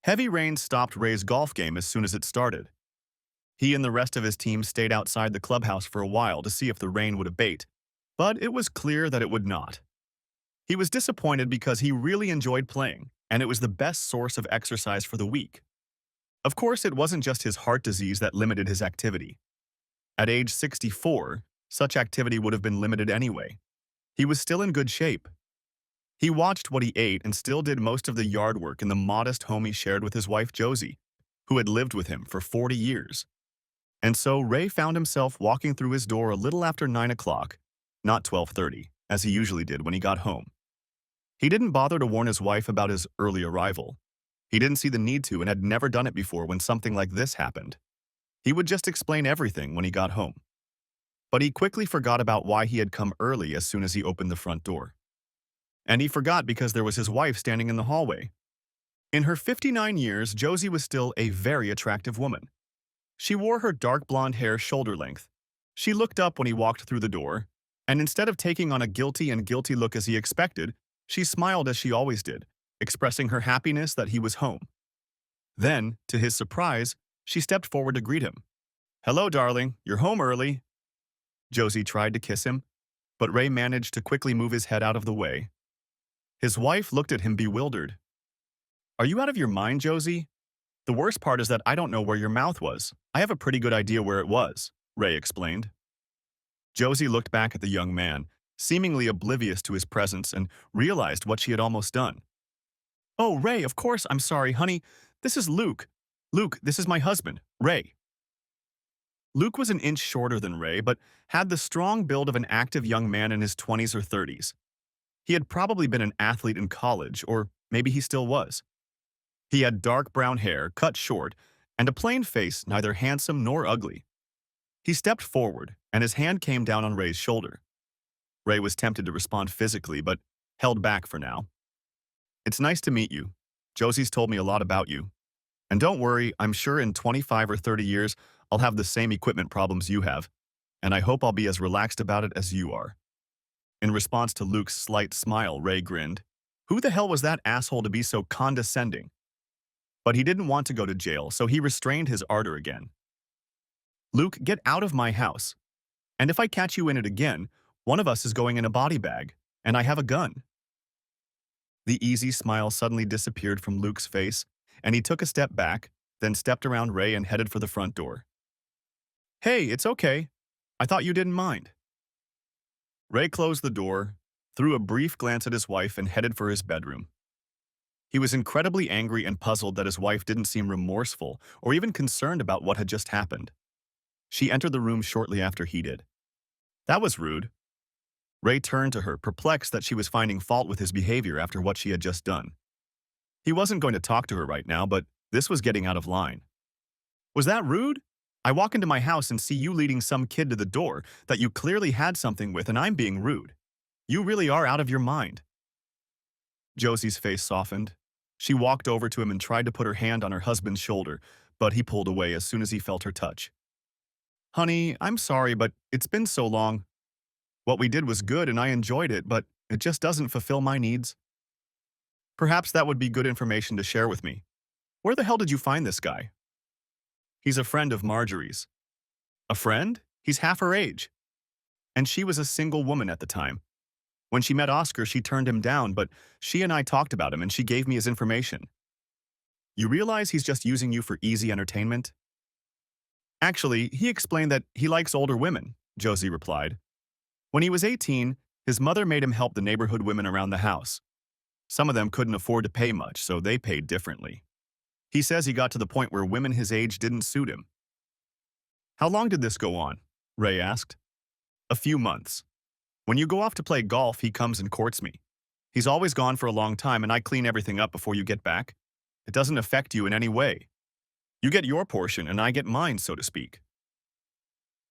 Heavy rain stopped Ray's golf game as soon as it started. He and the rest of his team stayed outside the clubhouse for a while to see if the rain would abate, but it was clear that it would not. He was disappointed because he really enjoyed playing, and it was the best source of exercise for the week. Of course, it wasn't just his heart disease that limited his activity. At age 64, such activity would have been limited anyway. He was still in good shape. He watched what he ate and still did most of the yard work in the modest home he shared with his wife Josie, who had lived with him for 40 years. And so Ray found himself walking through his door a little after 9 o'clock, not 12:30, as he usually did when he got home. He didn't bother to warn his wife about his early arrival. He didn't see the need to and had never done it before when something like this happened. He would just explain everything when he got home. But he quickly forgot about why he had come early as soon as he opened the front door. And he forgot because there was his wife standing in the hallway. In her 59 years, Josie was still a very attractive woman. She wore her dark blonde hair shoulder length. She looked up when he walked through the door, and instead of taking on a guilty look as he expected, she smiled as she always did, expressing her happiness that he was home. Then, to his surprise, she stepped forward to greet him. "Hello, darling, you're home early." Josie tried to kiss him, but Ray managed to quickly move his head out of the way. His wife looked at him bewildered. "Are you out of your mind, Josie? The worst part is that I don't know where your mouth was. I have a pretty good idea where it was," Ray explained. Josie looked back at the young man, seemingly oblivious to his presence, and realized what she had almost done. "Oh, Ray, of course, I'm sorry, honey. This is Luke. Luke, this is my husband, Ray." Luke was an inch shorter than Ray, but had the strong build of an active young man in his 20s or 30s. He had probably been an athlete in college, or maybe he still was. He had dark brown hair, cut short, and a plain face neither handsome nor ugly. He stepped forward, and his hand came down on Ray's shoulder. Ray was tempted to respond physically, but held back for now. "It's nice to meet you. Josie's told me a lot about you. And don't worry, I'm sure in 25 or 30 years, I'll have the same equipment problems you have, and I hope I'll be as relaxed about it as you are." In response to Luke's slight smile, Ray grinned. Who the hell was that asshole to be so condescending? But he didn't want to go to jail, so he restrained his ardor again. "Luke, get out of my house. And if I catch you in it again, one of us is going in a body bag, and I have a gun." The easy smile suddenly disappeared from Luke's face, and he took a step back, then stepped around Ray and headed for the front door. "Hey, it's okay. I thought you didn't mind." Ray closed the door, threw a brief glance at his wife, and headed for his bedroom. He was incredibly angry and puzzled that his wife didn't seem remorseful or even concerned about what had just happened. She entered the room shortly after he did. "That was rude." Ray turned to her, perplexed that she was finding fault with his behavior after what she had just done. He wasn't going to talk to her right now, but this was getting out of line. "Was that rude? I walk into my house and see you leading some kid to the door that you clearly had something with, and I'm being rude. You really are out of your mind." Josie's face softened. She walked over to him and tried to put her hand on her husband's shoulder, but he pulled away as soon as he felt her touch. "Honey, I'm sorry, but it's been so long. What we did was good and I enjoyed it, but it just doesn't fulfill my needs. Perhaps that would be good information to share with me. Where the hell did you find this guy?" "He's a friend of Marjorie's." "A friend? He's half her age." And she was a single woman at the time. When she met Oscar, she turned him down, but she and I talked about him and she gave me his information. "You realize he's just using you for easy entertainment?" "Actually, he explained that he likes older women," Josie replied. "When he was 18, his mother made him help the neighborhood women around the house. Some of them couldn't afford to pay much, so they paid differently. He says he got to the point where women his age didn't suit him." "How long did this go on?" Ray asked. "A few months. When you go off to play golf, he comes and courts me. He's always gone for a long time and I clean everything up before you get back. It doesn't affect you in any way. You get your portion and I get mine, so to speak."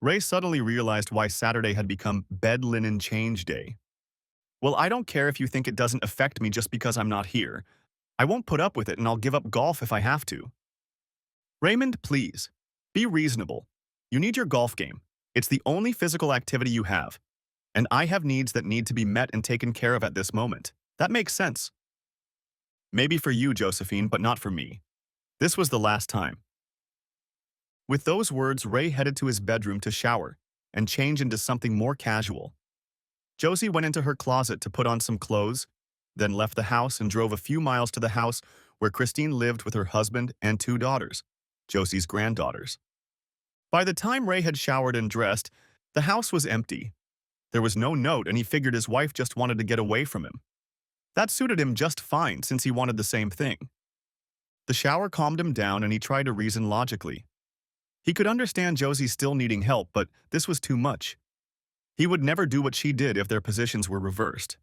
Ray suddenly realized why Saturday had become bed linen change day. "Well, I don't care if you think it doesn't affect me just because I'm not here. I won't put up with it and I'll give up golf if I have to." "Raymond, please. Be reasonable. You need your golf game. It's the only physical activity you have. And I have needs that need to be met and taken care of at this moment. That makes sense." "Maybe for you, Josephine, but not for me. This was the last time. With those words, Ray headed to his bedroom to shower and change into something more casual. Josie went into her closet to put on some clothes, then left the house and drove a few miles to the house where Christine lived with her husband and two daughters, Josie's granddaughters. By the time Ray had showered and dressed, the house was empty. There was no note, and he figured his wife just wanted to get away from him. That suited him just fine since he wanted the same thing. The shower calmed him down and he tried to reason logically. He could understand Josie still needing help, but this was too much. He would never do what she did if their positions were reversed.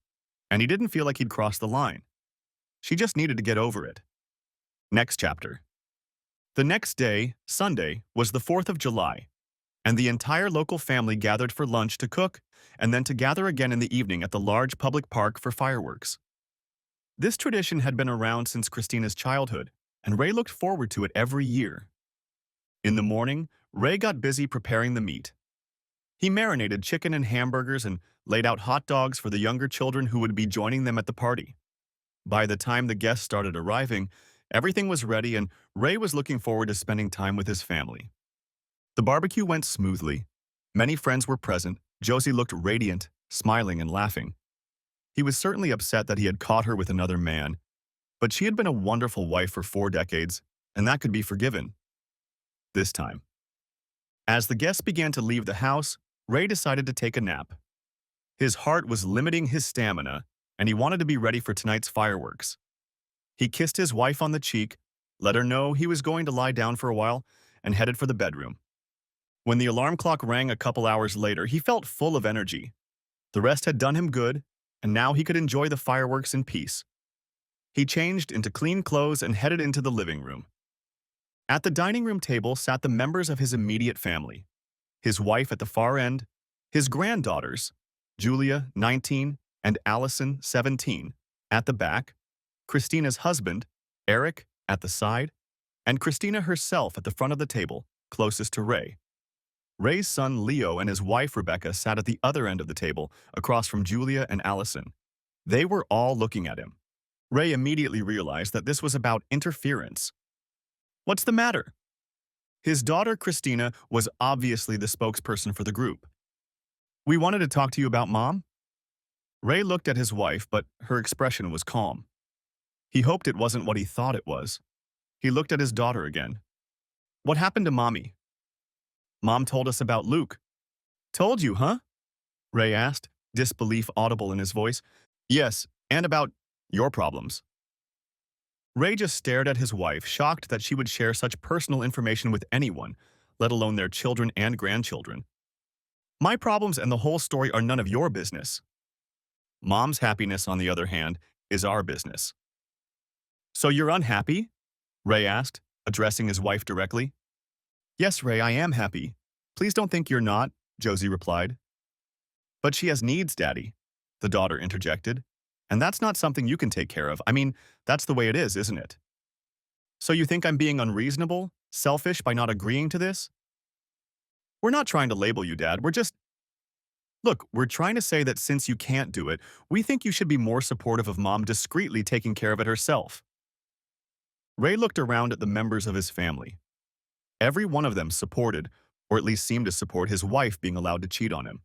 And he didn't feel like he'd crossed the line. She just needed to get over it. Next chapter. The next day, Sunday, was the 4th of July, and the entire local family gathered for lunch to cook and then to gather again in the evening at the large public park for fireworks. This tradition had been around since Christina's childhood, and Ray looked forward to it every year. In the morning, Ray got busy preparing the meat. He marinated chicken and hamburgers and laid out hot dogs for the younger children who would be joining them at the party. By the time the guests started arriving, everything was ready and Ray was looking forward to spending time with his family. The barbecue went smoothly. Many friends were present. Josie looked radiant, smiling and laughing. He was certainly upset that he had caught her with another man, but she had been a wonderful wife for 4 decades, and that could be forgiven. This time. As the guests began to leave the house, Ray decided to take a nap. His heart was limiting his stamina, and he wanted to be ready for tonight's fireworks. He kissed his wife on the cheek, let her know he was going to lie down for a while, and headed for the bedroom. When the alarm clock rang a couple hours later, he felt full of energy. The rest had done him good, and now he could enjoy the fireworks in peace. He changed into clean clothes and headed into the living room. At the dining room table sat the members of his immediate family. His wife at the far end, his granddaughters, Julia, 19, and Allison, 17, at the back, Christina's husband, Eric, at the side, and Christina herself at the front of the table, closest to Ray. Ray's son Leo and his wife Rebecca sat at the other end of the table, across from Julia and Allison. They were all looking at him. Ray immediately realized that this was about interference. "What's the matter?" His daughter Christina was obviously the spokesperson for the group. "We wanted to talk to you about Mom." Ray looked at his wife, but her expression was calm. He hoped it wasn't what he thought it was. He looked at his daughter again. "What happened to Mommy?" "Mom told us about Luke." "Told you, huh?" Ray asked, disbelief audible in his voice. "Yes, and about your problems." Ray just stared at his wife, shocked that she would share such personal information with anyone, let alone their children and grandchildren. "My problems and the whole story are none of your business. Mom's happiness, on the other hand, is our business." "So you're unhappy?" Ray asked, addressing his wife directly. "Yes, Ray, I am happy. Please don't think you're not," Josie replied. "But she has needs, Daddy," the daughter interjected. "And that's not something you can take care of. I mean, that's the way it is, isn't it?" "So you think I'm being unreasonable, selfish by not agreeing to this?" "We're not trying to label you, Dad. Look, we're trying to say that since you can't do it, we think you should be more supportive of Mom discreetly taking care of it herself." Ray looked around at the members of his family. Every one of them supported, or at least seemed to support, his wife being allowed to cheat on him.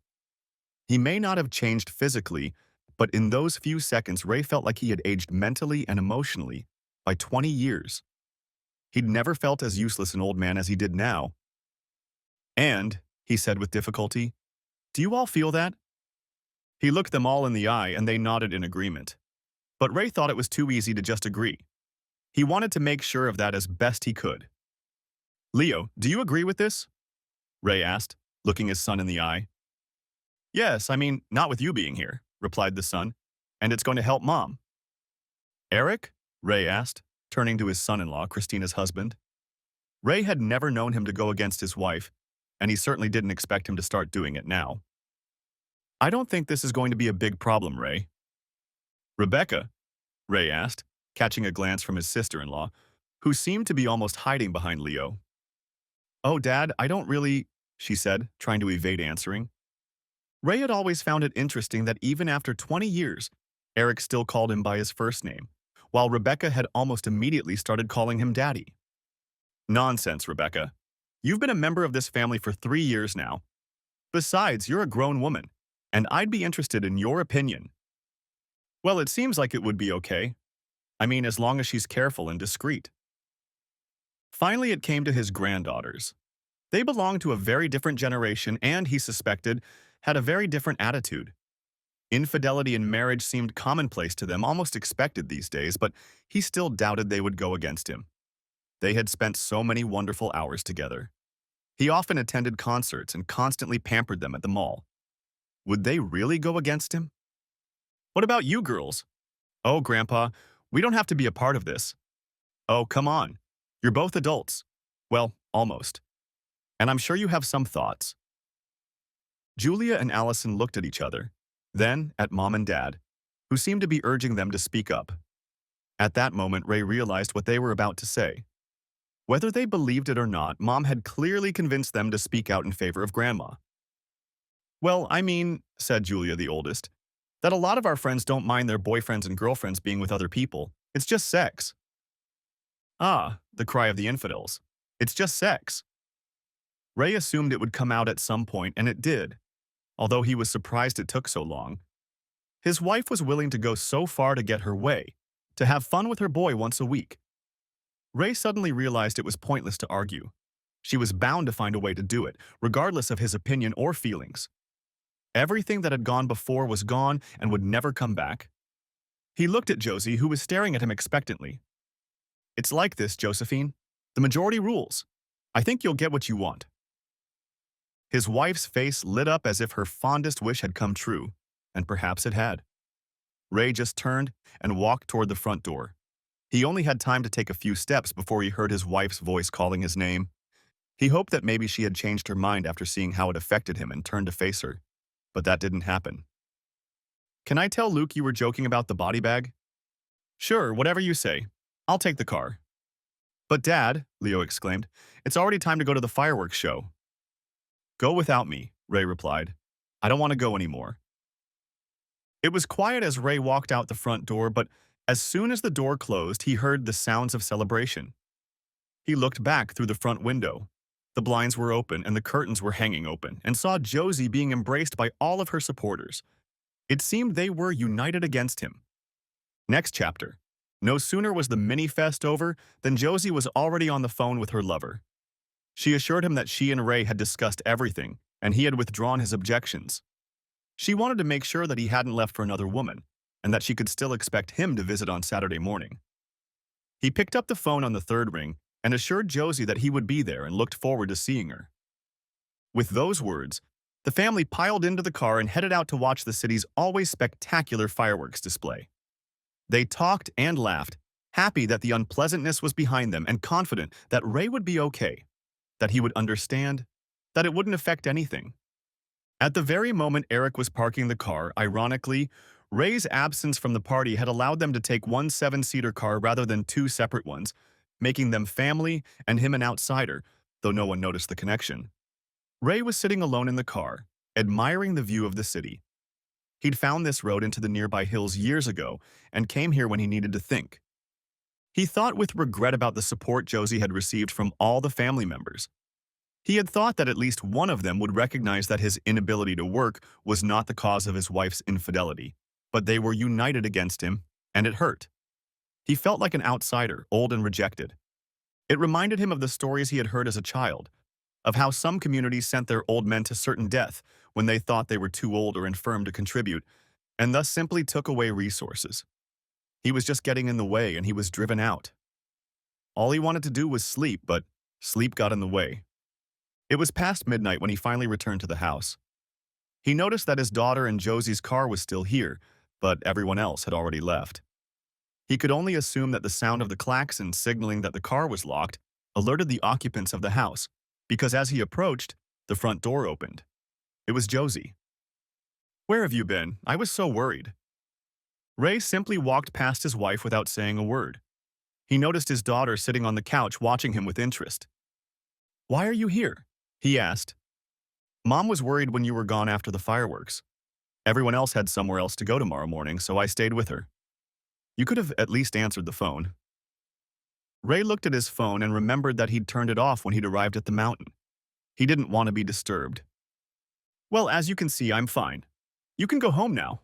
He may not have changed physically, but in those few seconds, Ray felt like he had aged mentally and emotionally by 20 years. He'd never felt as useless an old man as he did now. "And," he said with difficulty, "do you all feel that?" He looked them all in the eye and they nodded in agreement. But Ray thought it was too easy to just agree. He wanted to make sure of that as best he could. "Leo, do you agree with this?" Ray asked, looking his son in the eye. "Yes, I mean, not with you being here," replied the son, "and it's going to help Mom." "Eric?" Ray asked, turning to his son-in-law, Christina's husband. Ray had never known him to go against his wife, and he certainly didn't expect him to start doing it now. "I don't think this is going to be a big problem, Ray." "Rebecca?" Ray asked, catching a glance from his sister-in-law, who seemed to be almost hiding behind Leo. "Oh, Dad, I don't really," she said, trying to evade answering. Ray had always found it interesting that even after 20 years, Eric still called him by his first name, while Rebecca had almost immediately started calling him Daddy. Nonsense, Rebecca. You've been a member of this family for 3 years now. Besides, you're a grown woman, and I'd be interested in your opinion. Well, it seems like it would be okay. I mean, as long as she's careful and discreet. Finally, it came to his granddaughters. They belonged to a very different generation and, he suspected, had a very different attitude. Infidelity in marriage seemed commonplace to them, almost expected these days, but he still doubted they would go against him. They had spent so many wonderful hours together. He often attended concerts and constantly pampered them at the mall. Would they really go against him? What about you girls? Oh, Grandpa, we don't have to be a part of this. Oh, come on. You're both adults. Well, almost. And I'm sure you have some thoughts. Julia and Allison looked at each other, then at Mom and Dad, who seemed to be urging them to speak up. At that moment, Ray realized what they were about to say. Whether they believed it or not, Mom had clearly convinced them to speak out in favor of Grandma. Well, I mean, said Julia, the oldest, that a lot of our friends don't mind their boyfriends and girlfriends being with other people. It's just sex. Ah, the cry of the infidels. It's just sex. Ray assumed it would come out at some point, and it did, although he was surprised it took so long. His wife was willing to go so far to get her way, to have fun with her boy once a week. Ray suddenly realized it was pointless to argue. She was bound to find a way to do it, regardless of his opinion or feelings. Everything that had gone before was gone and would never come back. He looked at Josie, who was staring at him expectantly. It's like this, Josephine. The majority rules. I think you'll get what you want. His wife's face lit up as if her fondest wish had come true, and perhaps it had. Ray just turned and walked toward the front door. He only had time to take a few steps before he heard his wife's voice calling his name. He hoped that maybe she had changed her mind after seeing how it affected him and turned to face her, but that didn't happen. Can I tell Luke you were joking about the body bag? Sure, whatever you say. I'll take the car. But Dad, Leo exclaimed, it's already time to go to the fireworks show. Go without me, Ray replied. I don't want to go anymore. It was quiet as Ray walked out the front door, but as soon as the door closed, he heard the sounds of celebration. He looked back through the front window. The blinds were open and the curtains were hanging open, and saw Josie being embraced by all of her supporters. It seemed they were united against him. Next chapter. No sooner was the mini-fest over than Josie was already on the phone with her lover. She assured him that she and Ray had discussed everything, and he had withdrawn his objections. She wanted to make sure that he hadn't left for another woman, and that she could still expect him to visit on Saturday morning. He picked up the phone on the third ring and assured Josie that he would be there and looked forward to seeing her. With those words, the family piled into the car and headed out to watch the city's always spectacular fireworks display. They talked and laughed, happy that the unpleasantness was behind them and confident that Ray would be okay, that he would understand, that it wouldn't affect anything. At the very moment Eric was parking the car, ironically, Ray's absence from the party had allowed them to take one 7-seater car rather than two separate ones, making them family and him an outsider, though no one noticed the connection. Ray was sitting alone in the car, admiring the view of the city. He'd found this road into the nearby hills years ago and came here when he needed to think. He thought with regret about the support Josie had received from all the family members. He had thought that at least one of them would recognize that his inability to work was not the cause of his wife's infidelity, but they were united against him, and it hurt. He felt like an outsider, old and rejected. It reminded him of the stories he had heard as a child, of how some communities sent their old men to certain death when they thought they were too old or infirm to contribute, and thus simply took away resources. He was just getting in the way, and he was driven out. All he wanted to do was sleep, but sleep got in the way. It was past midnight when he finally returned to the house. He noticed that his daughter and Josie's car was still here, but everyone else had already left. He could only assume that the sound of the klaxon signaling that the car was locked alerted the occupants of the house, because as he approached, the front door opened. It was Josie. Where have you been? I was so worried. Ray simply walked past his wife without saying a word. He noticed his daughter sitting on the couch watching him with interest. Why are you here? He asked. Mom was worried when you were gone after the fireworks. Everyone else had somewhere else to go tomorrow morning, so I stayed with her. You could have at least answered the phone. Ray looked at his phone and remembered that he'd turned it off when he'd arrived at the mountain. He didn't want to be disturbed. "Well, as you can see, I'm fine. You can go home now."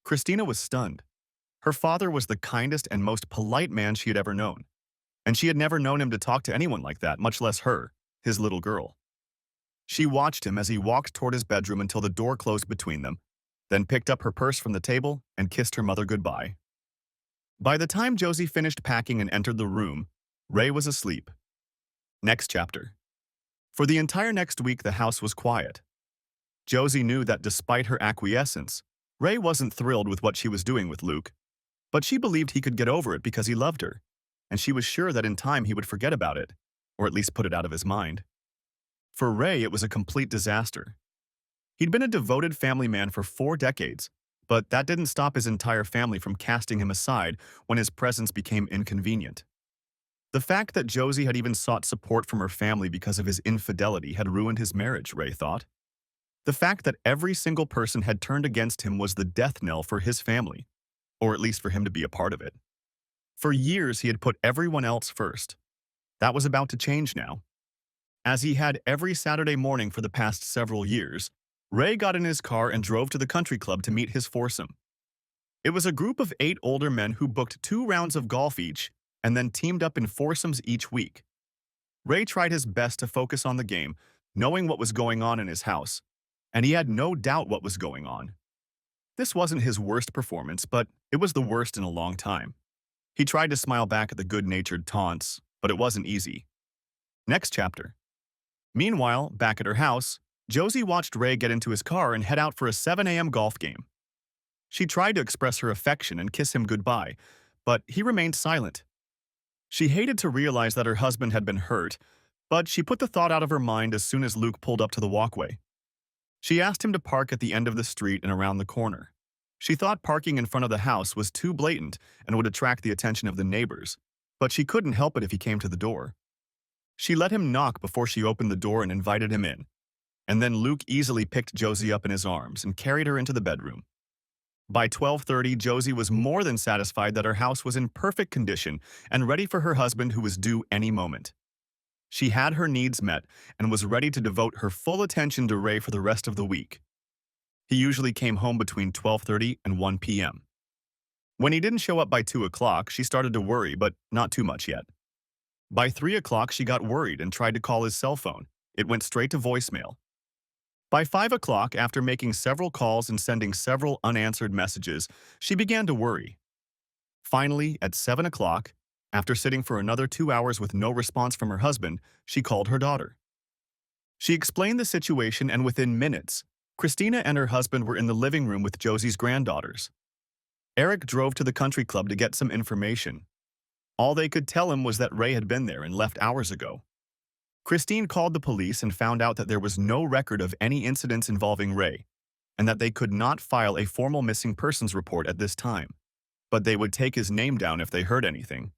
Christina was stunned. Her father was the kindest and most polite man she had ever known, and she had never known him to talk to anyone like that, much less her, his little girl. She watched him as he walked toward his bedroom until the door closed between them, then picked up her purse from the table and kissed her mother goodbye. By the time Josie finished packing and entered the room, Ray was asleep. Next chapter. For the entire next week, the house was quiet. Josie knew that despite her acquiescence, Ray wasn't thrilled with what she was doing with Luke, but she believed he could get over it because he loved her, and she was sure that in time he would forget about it, or at least put it out of his mind. For Ray, it was a complete disaster. He'd been a devoted family man for 4 decades, but that didn't stop his entire family from casting him aside when his presence became inconvenient. The fact that Josie had even sought support from her family because of his infidelity had ruined his marriage, Ray thought. The fact that every single person had turned against him was the death knell for his family, or at least for him to be a part of it. For years, he had put everyone else first. That was about to change now. As he had every Saturday morning for the past several years, Ray got in his car and drove to the country club to meet his foursome. It was a group of 8 older men who booked 2 rounds of golf each and then teamed up in foursomes each week. Ray tried his best to focus on the game, knowing what was going on in his house, and he had no doubt what was going on. This wasn't his worst performance, but it was the worst in a long time. He tried to smile back at the good-natured taunts, but it wasn't easy. Next chapter. Meanwhile, back at her house, Josie watched Ray get into his car and head out for a 7 a.m. golf game. She tried to express her affection and kiss him goodbye, but he remained silent. She hated to realize that her husband had been hurt, but she put the thought out of her mind as soon as Luke pulled up to the walkway. She asked him to park at the end of the street and around the corner. She thought parking in front of the house was too blatant and would attract the attention of the neighbors, but she couldn't help it if he came to the door. She let him knock before she opened the door and invited him in, and then Luke easily picked Josie up in his arms and carried her into the bedroom. By 12:30, Josie was more than satisfied that her house was in perfect condition and ready for her husband, who was due any moment. She had her needs met and was ready to devote her full attention to Ray for the rest of the week. He usually came home between 12:30 and 1 p.m. When he didn't show up by 2 o'clock, she started to worry, but not too much yet. By 3 o'clock, she got worried and tried to call his cell phone. It went straight to voicemail. By 5 o'clock, after making several calls and sending several unanswered messages, she began to worry. Finally, at 7 o'clock, after sitting for another 2 hours with no response from her husband, she called her daughter. She explained the situation, and within minutes, Christina and her husband were in the living room with Josie's granddaughters. Eric drove to the country club to get some information. All they could tell him was that Ray had been there and left hours ago. Christine called the police and found out that there was no record of any incidents involving Ray, and that they could not file a formal missing persons report at this time, but they would take his name down if they heard anything.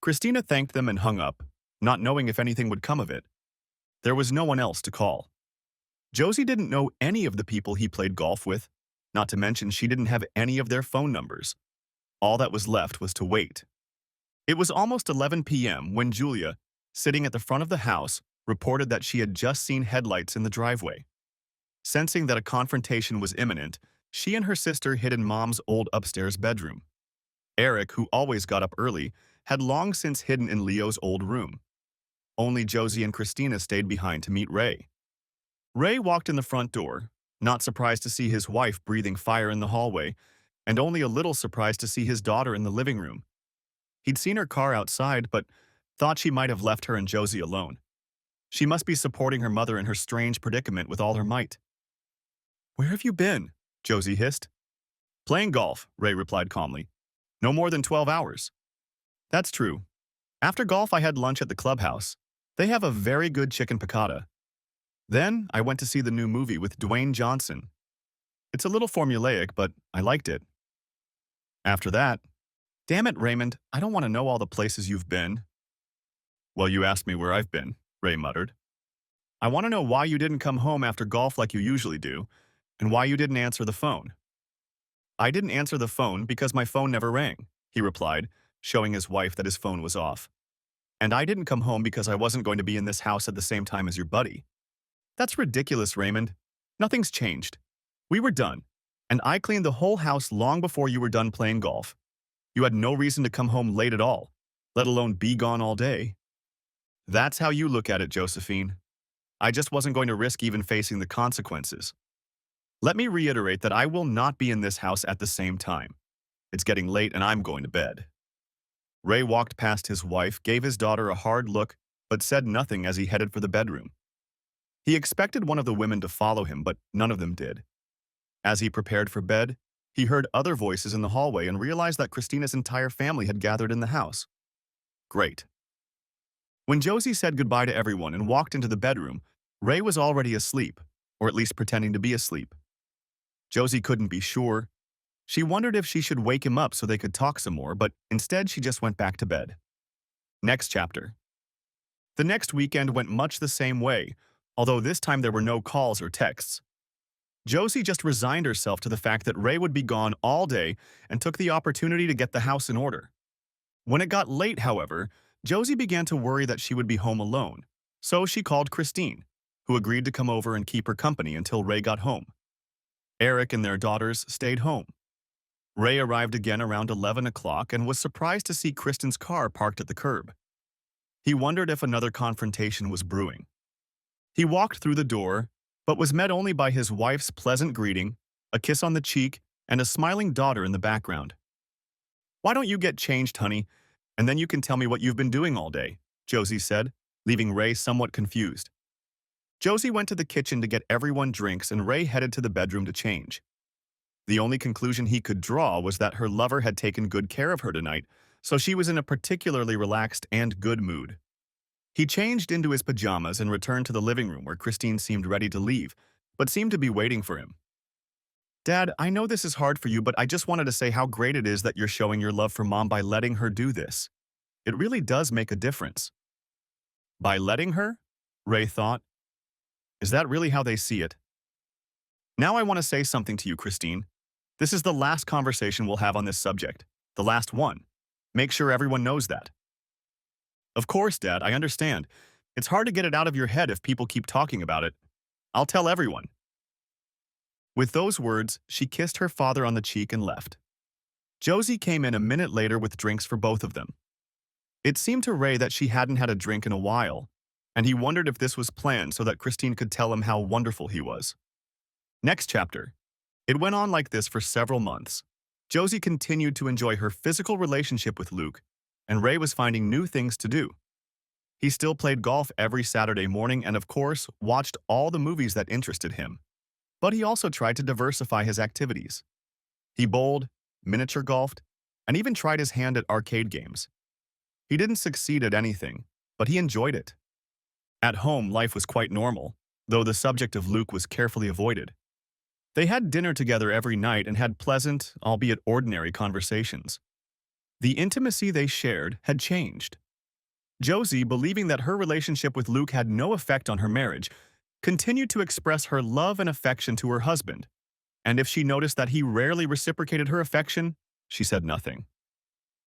Christina thanked them and hung up, not knowing if anything would come of it. There was no one else to call. Josie didn't know any of the people he played golf with, not to mention she didn't have any of their phone numbers. All that was left was to wait. It was almost 11 p.m. when Julia, sitting at the front of the house, reported that she had just seen headlights in the driveway. Sensing that a confrontation was imminent, she and her sister hid in Mom's old upstairs bedroom. Eric, who always got up early, had long since hidden in Leo's old room. Only Josie and Christina stayed behind to meet Ray. Ray walked in the front door, not surprised to see his wife breathing fire in the hallway, and only a little surprised to see his daughter in the living room. He'd seen her car outside, but thought she might have left her and Josie alone. She must be supporting her mother in her strange predicament with all her might. "Where have you been?" Josie hissed. "Playing golf," Ray replied calmly. "No more than 12 hours. "That's true. After golf, I had lunch at the clubhouse. They have a very good chicken piccata. Then, I went to see the new movie with Dwayne Johnson. It's a little formulaic, but I liked it. After that, damn it, Raymond, I don't want to know all the places you've been." "Well, you asked me where I've been," Ray muttered. "I want to know why you didn't come home after golf like you usually do, and why you didn't answer the phone." "I didn't answer the phone because my phone never rang," he replied, showing his wife that his phone was off. And I didn't come home because I wasn't going to be in this house at the same time as your buddy. That's ridiculous, Raymond. Nothing's changed. We were done, and I cleaned the whole house long before you were done playing golf. You had no reason to come home late at all, let alone be gone all day. That's how you look at it, Josephine. I just wasn't going to risk even facing the consequences. Let me reiterate that I will not be in this house at the same time. It's getting late and I'm going to bed. Ray walked past his wife, gave his daughter a hard look, but said nothing as he headed for the bedroom. He expected one of the women to follow him, but none of them did. As he prepared for bed, he heard other voices in the hallway and realized that Christina's entire family had gathered in the house. Great. When Josie said goodbye to everyone and walked into the bedroom, Ray was already asleep, or at least pretending to be asleep. Josie couldn't be sure. She wondered if she should wake him up so they could talk some more, but instead she just went back to bed. Next chapter. The next weekend went much the same way, although this time there were no calls or texts. Josie just resigned herself to the fact that Ray would be gone all day and took the opportunity to get the house in order. When it got late, however, Josie began to worry that she would be home alone, so she called Christine, who agreed to come over and keep her company until Ray got home. Eric and their daughters stayed home. Ray arrived again around 11 o'clock and was surprised to see Kristen's car parked at the curb. He wondered if another confrontation was brewing. He walked through the door, but was met only by his wife's pleasant greeting, a kiss on the cheek, and a smiling daughter in the background. "Why don't you get changed, honey, and then you can tell me what you've been doing all day," Josie said, leaving Ray somewhat confused. Josie went to the kitchen to get everyone drinks and Ray headed to the bedroom to change. The only conclusion he could draw was that her lover had taken good care of her tonight, so she was in a particularly relaxed and good mood. He changed into his pajamas and returned to the living room where Christine seemed ready to leave, but seemed to be waiting for him. "Dad, I know this is hard for you, but I just wanted to say how great it is that you're showing your love for Mom by letting her do this. It really does make a difference." By letting her? Ray thought. Is that really how they see it? "Now I want to say something to you, Christine. This is the last conversation we'll have on this subject. The last one. Make sure everyone knows that." "Of course, Dad, I understand. It's hard to get it out of your head if people keep talking about it. I'll tell everyone." With those words, she kissed her father on the cheek and left. Josie came in a minute later with drinks for both of them. It seemed to Ray that she hadn't had a drink in a while, and he wondered if this was planned so that Christine could tell him how wonderful he was. Next chapter. It went on like this for several months. Josie continued to enjoy her physical relationship with Luke, and Ray was finding new things to do. He still played golf every Saturday morning and, of course, watched all the movies that interested him. But he also tried to diversify his activities. He bowled, miniature golfed, and even tried his hand at arcade games. He didn't succeed at anything, but he enjoyed it. At home, life was quite normal, though the subject of Luke was carefully avoided. They had dinner together every night and had pleasant, albeit ordinary, conversations. The intimacy they shared had changed. Josie, believing that her relationship with Luke had no effect on her marriage, continued to express her love and affection to her husband, and if she noticed that he rarely reciprocated her affection, she said nothing.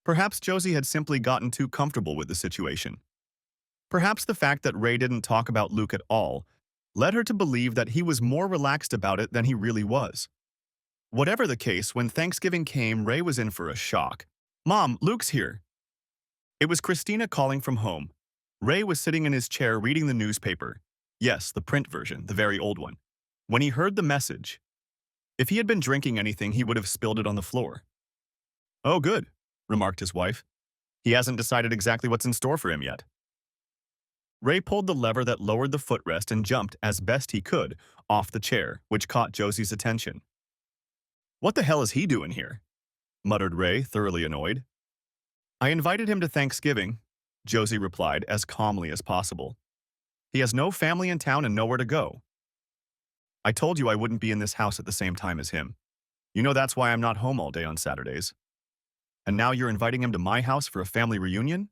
Perhaps Josie had simply gotten too comfortable with the situation. Perhaps the fact that Ray didn't talk about Luke at all led her to believe that he was more relaxed about it than he really was. Whatever the case, when Thanksgiving came, Ray was in for a shock. "Mom, Luke's here." It was Christina calling from home. Ray was sitting in his chair reading the newspaper. Yes, the print version, the very old one. When he heard the message. If he had been drinking anything, he would have spilled it on the floor. "Oh, good," remarked his wife. "He hasn't decided exactly what's in store for him yet." Ray pulled the lever that lowered the footrest and jumped, as best he could, off the chair, which caught Josie's attention. "What the hell is he doing here?" muttered Ray, thoroughly annoyed. "I invited him to Thanksgiving," Josie replied as calmly as possible. "He has no family in town and nowhere to go. I told you I wouldn't be in this house at the same time as him. You know that's why I'm not home all day on Saturdays. And now you're inviting him to my house for a family reunion?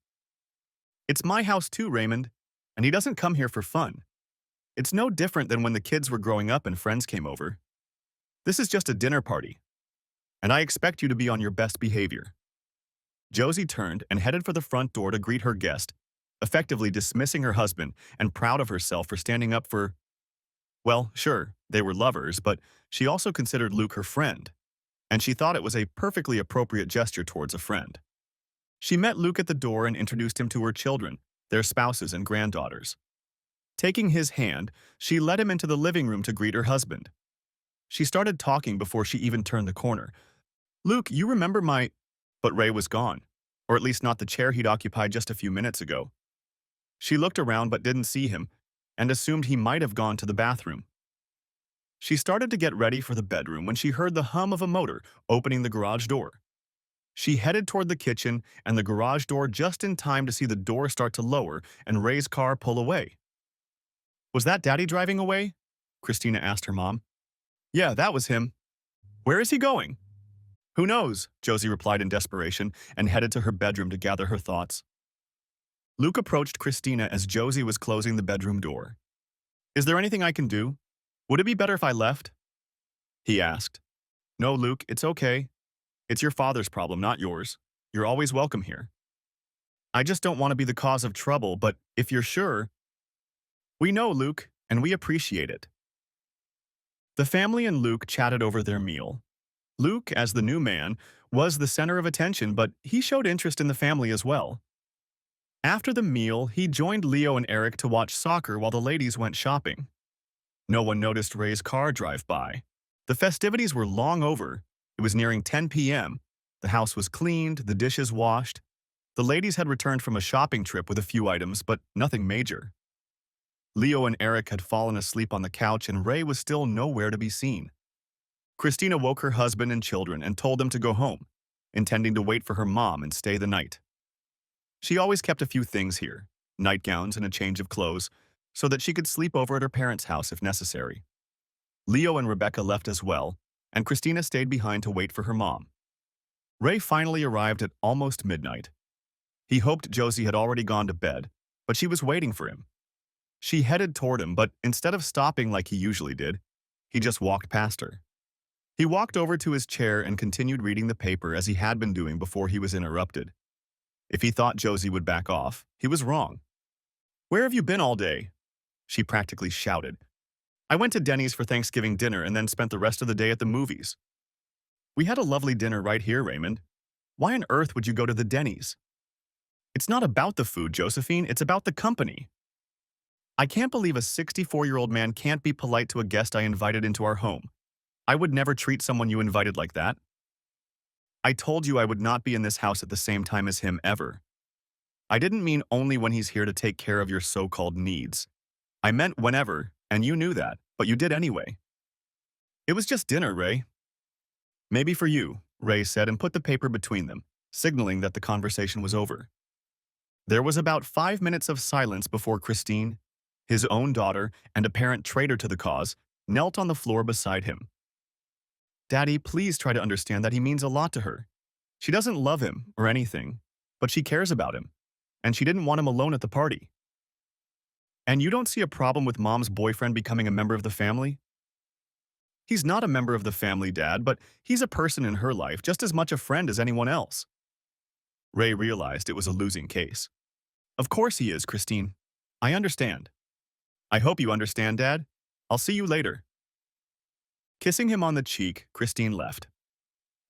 It's my house too, Raymond, and he doesn't come here for fun. It's no different than when the kids were growing up and friends came over. This is just a dinner party, and I expect you to be on your best behavior." Josie turned and headed for the front door to greet her guest, effectively dismissing her husband and proud of herself for standing up for, well, sure, they were lovers, but she also considered Luke her friend, and she thought it was a perfectly appropriate gesture towards a friend. She met Luke at the door and introduced him to her children, their spouses and granddaughters. Taking his hand, she led him into the living room to greet her husband. She started talking before she even turned the corner. "Luke, you remember my—" But Ray was gone, or at least not the chair he'd occupied just a few minutes ago. She looked around but didn't see him, and assumed he might have gone to the bathroom. She started to get ready for the bedroom when she heard the hum of a motor opening the garage door. She headed toward the kitchen and the garage door just in time to see the door start to lower and Ray's car pull away. "Was that Daddy driving away?" Christina asked her mom. "Yeah, that was him. Where is he going?" "Who knows?" Josie replied in desperation and headed to her bedroom to gather her thoughts. Luke approached Christina as Josie was closing the bedroom door. "Is there anything I can do? Would it be better if I left?" he asked. "No, Luke, it's okay. It's your father's problem, not yours. You're always welcome here. I just don't want to be the cause of trouble, but if you're sure—" "We know, Luke, and we appreciate it." The family and Luke chatted over their meal. Luke, as the new man, was the center of attention, but he showed interest in the family as well. After the meal, he joined Leo and Eric to watch soccer while the ladies went shopping. No one noticed Ray's car drive by. The festivities were long over. It was nearing 10 p.m. The house was cleaned, the dishes washed. The ladies had returned from a shopping trip with a few items, but nothing major. Leo and Eric had fallen asleep on the couch and Ray was still nowhere to be seen. Christina woke her husband and children and told them to go home, intending to wait for her mom and stay the night. She always kept a few things here, nightgowns and a change of clothes, so that she could sleep over at her parents' house if necessary. Leo and Rebecca left as well, and Christina stayed behind to wait for her mom. Ray finally arrived at almost midnight. He hoped Josie had already gone to bed, but she was waiting for him. She headed toward him, but instead of stopping like he usually did, he just walked past her. He walked over to his chair and continued reading the paper as he had been doing before he was interrupted. If he thought Josie would back off, he was wrong. "Where have you been all day?" she practically shouted. "I went to Denny's for Thanksgiving dinner and then spent the rest of the day at the movies." "We had a lovely dinner right here, Raymond. Why on earth would you go to the Denny's?" "It's not about the food, Josephine, it's about the company. I can't believe a 64-year-old man can't be polite to a guest I invited into our home. I would never treat someone you invited like that. I told you I would not be in this house at the same time as him ever. I didn't mean only when he's here to take care of your so-called needs. I meant whenever, and you knew that, but you did anyway. It was just dinner, Ray." "Maybe for you," Ray said and put the paper between them, signaling that the conversation was over. There was about 5 minutes of silence before Christine, his own daughter and apparent traitor to the cause, knelt on the floor beside him. "Daddy, please try to understand that he means a lot to her. She doesn't love him or anything, but she cares about him, and she didn't want him alone at the party. And you don't see a problem with Mom's boyfriend becoming a member of the family?" "He's not a member of the family, Dad, but he's a person in her life, just as much a friend as anyone else." Ray realized it was a losing case. "Of course he is, Christine. I understand. I hope you understand, Dad. I'll see you later." Kissing him on the cheek, Christine left.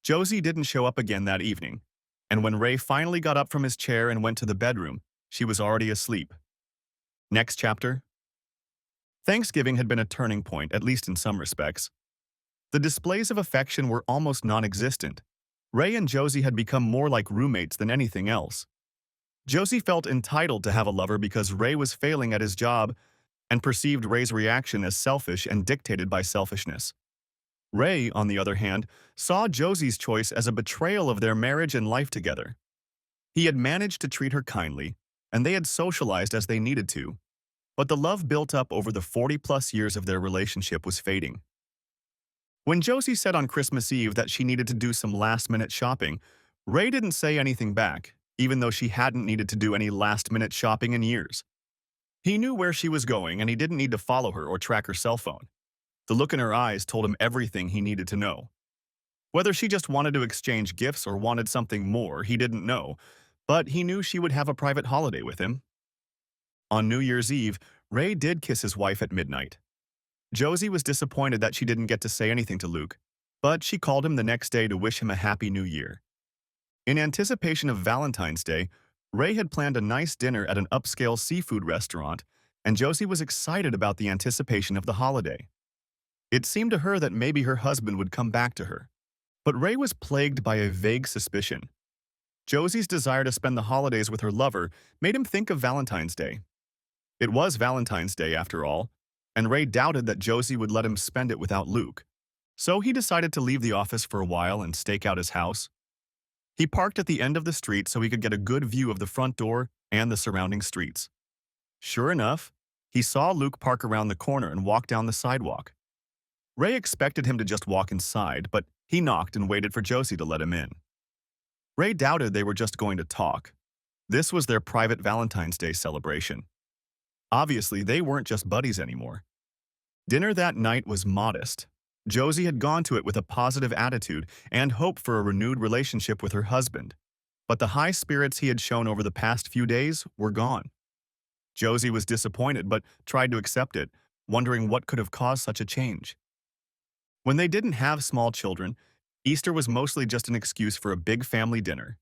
Josie didn't show up again that evening, and when Ray finally got up from his chair and went to the bedroom, she was already asleep. Next chapter. Thanksgiving had been a turning point, at least in some respects. The displays of affection were almost non-existent. Ray and Josie had become more like roommates than anything else. Josie felt entitled to have a lover because Ray was failing at his job and perceived Ray's reaction as selfish and dictated by selfishness. Ray, on the other hand, saw Josie's choice as a betrayal of their marriage and life together. He had managed to treat her kindly, and they had socialized as they needed to, but the love built up over the 40-plus years of their relationship was fading. When Josie said on Christmas Eve that she needed to do some last-minute shopping, Ray didn't say anything back, even though she hadn't needed to do any last-minute shopping in years. He knew where she was going, and he didn't need to follow her or track her cell phone. The look in her eyes told him everything he needed to know. Whether she just wanted to exchange gifts or wanted something more, he didn't know, but he knew she would have a private holiday with him. On New Year's Eve, Ray did kiss his wife at midnight. Josie was disappointed that she didn't get to say anything to Luke, but she called him the next day to wish him a happy new year. In anticipation of Valentine's Day, Ray had planned a nice dinner at an upscale seafood restaurant, and Josie was excited about the anticipation of the holiday. It seemed to her that maybe her husband would come back to her. But Ray was plagued by a vague suspicion. Josie's desire to spend the holidays with her lover made him think of Valentine's Day. It was Valentine's Day, after all, and Ray doubted that Josie would let him spend it without Luke. So he decided to leave the office for a while and stake out his house. He parked at the end of the street so he could get a good view of the front door and the surrounding streets. Sure enough, he saw Luke park around the corner and walk down the sidewalk. Ray expected him to just walk inside, but he knocked and waited for Josie to let him in. Ray doubted they were just going to talk. This was their private Valentine's Day celebration. Obviously, they weren't just buddies anymore. Dinner that night was modest. Josie had gone to it with a positive attitude and hope for a renewed relationship with her husband. But the high spirits he had shown over the past few days were gone. Josie was disappointed but tried to accept it, wondering what could have caused such a change. When they didn't have small children, Easter was mostly just an excuse for a big family dinner.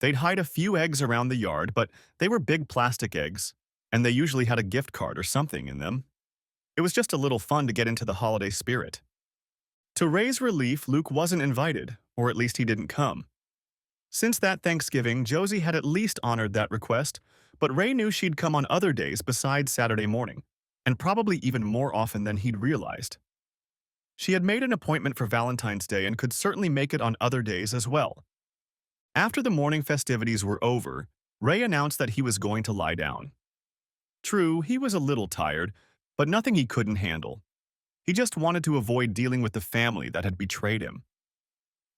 They'd hide a few eggs around the yard, but they were big plastic eggs, and they usually had a gift card or something in them. It was just a little fun to get into the holiday spirit. To Ray's relief, Luke wasn't invited, or at least he didn't come. Since that Thanksgiving, Josie had at least honored that request, but Ray knew she'd come on other days besides Saturday morning, and probably even more often than he'd realized. She had made an appointment for Valentine's Day and could certainly make it on other days as well. After the morning festivities were over, Ray announced that he was going to lie down. True, he was a little tired, but nothing he couldn't handle. He just wanted to avoid dealing with the family that had betrayed him.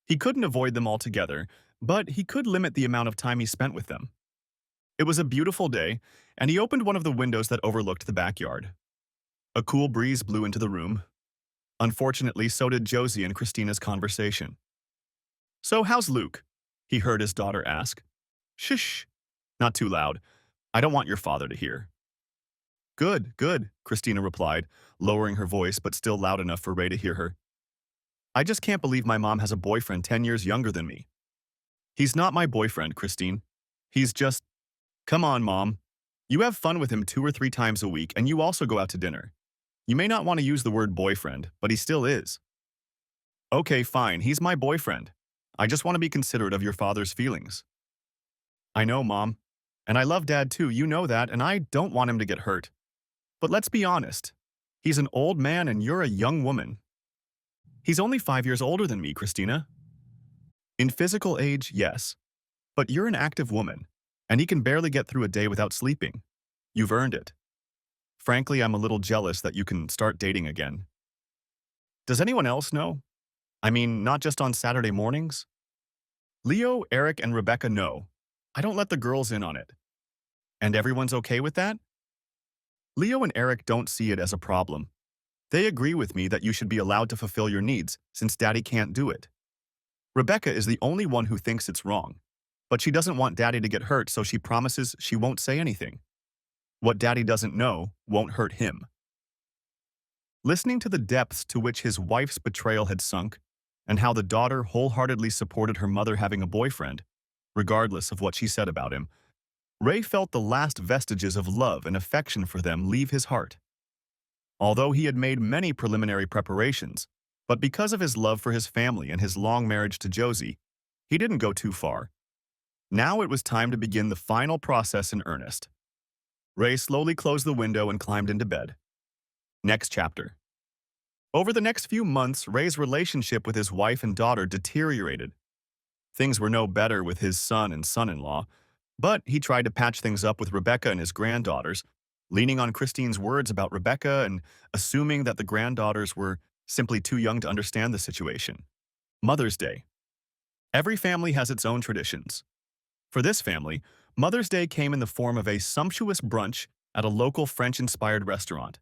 He couldn't avoid them altogether, but he could limit the amount of time he spent with them. It was a beautiful day, and he opened one of the windows that overlooked the backyard. A cool breeze blew into the room. Unfortunately, so did Josie and Christina's conversation. "So how's Luke?" he heard his daughter ask. "Shh, not too loud. I don't want your father to hear." "Good, good," Christina replied, lowering her voice but still loud enough for Ray to hear her. "I just can't believe my mom has a boyfriend 10 years younger than me." "He's not my boyfriend, Christine. He's just—" "Come on, Mom. You have fun with him 2 or 3 times a week, and you also go out to dinner. You may not want to use the word boyfriend, but he still is." "Okay, fine, he's my boyfriend. I just want to be considerate of your father's feelings." "I know, Mom. And I love Dad too, you know that, and I don't want him to get hurt. But let's be honest. He's an old man and you're a young woman." "He's only 5 years older than me, Christina." "In physical age, yes. But you're an active woman, and he can barely get through a day without sleeping. You've earned it. Frankly, I'm a little jealous that you can start dating again." "Does anyone else know? I mean, not just on Saturday mornings?" "Leo, Eric, and Rebecca know. I don't let the girls in on it." "And everyone's okay with that?" "Leo and Eric don't see it as a problem. They agree with me that you should be allowed to fulfill your needs since Daddy can't do it. Rebecca is the only one who thinks it's wrong, but she doesn't want Daddy to get hurt, so she promises she won't say anything. What Daddy doesn't know won't hurt him." Listening to the depths to which his wife's betrayal had sunk, and how the daughter wholeheartedly supported her mother having a boyfriend, regardless of what she said about him, Ray felt the last vestiges of love and affection for them leave his heart. Although he had made many preliminary preparations, but because of his love for his family and his long marriage to Josie, he didn't go too far. Now it was time to begin the final process in earnest. Ray slowly closed the window and climbed into bed. Next chapter. Over the next few months, Ray's relationship with his wife and daughter deteriorated. Things were no better with his son and son-in-law, but he tried to patch things up with Rebecca and his granddaughters, leaning on Christine's words about Rebecca and assuming that the granddaughters were simply too young to understand the situation. Mother's Day. Every family has its own traditions. For this family, Mother's Day came in the form of a sumptuous brunch at a local French-inspired restaurant.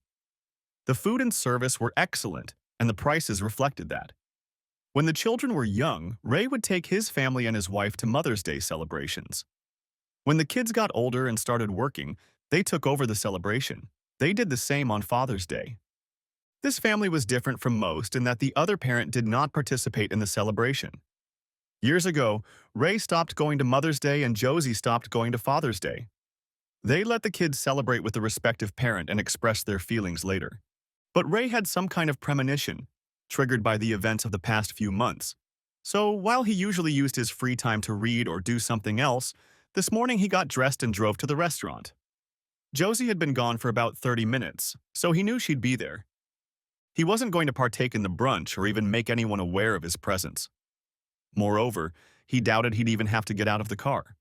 The food and service were excellent, and the prices reflected that. When the children were young, Ray would take his family and his wife to Mother's Day celebrations. When the kids got older and started working, they took over the celebration. They did the same on Father's Day. This family was different from most in that the other parent did not participate in the celebration. Years ago, Ray stopped going to Mother's Day and Josie stopped going to Father's Day. They let the kids celebrate with the respective parent and express their feelings later. But Ray had some kind of premonition, triggered by the events of the past few months. So while he usually used his free time to read or do something else, this morning he got dressed and drove to the restaurant. Josie had been gone for about 30 minutes, so he knew she'd be there. He wasn't going to partake in the brunch or even make anyone aware of his presence. Moreover, he doubted he'd even have to get out of the car.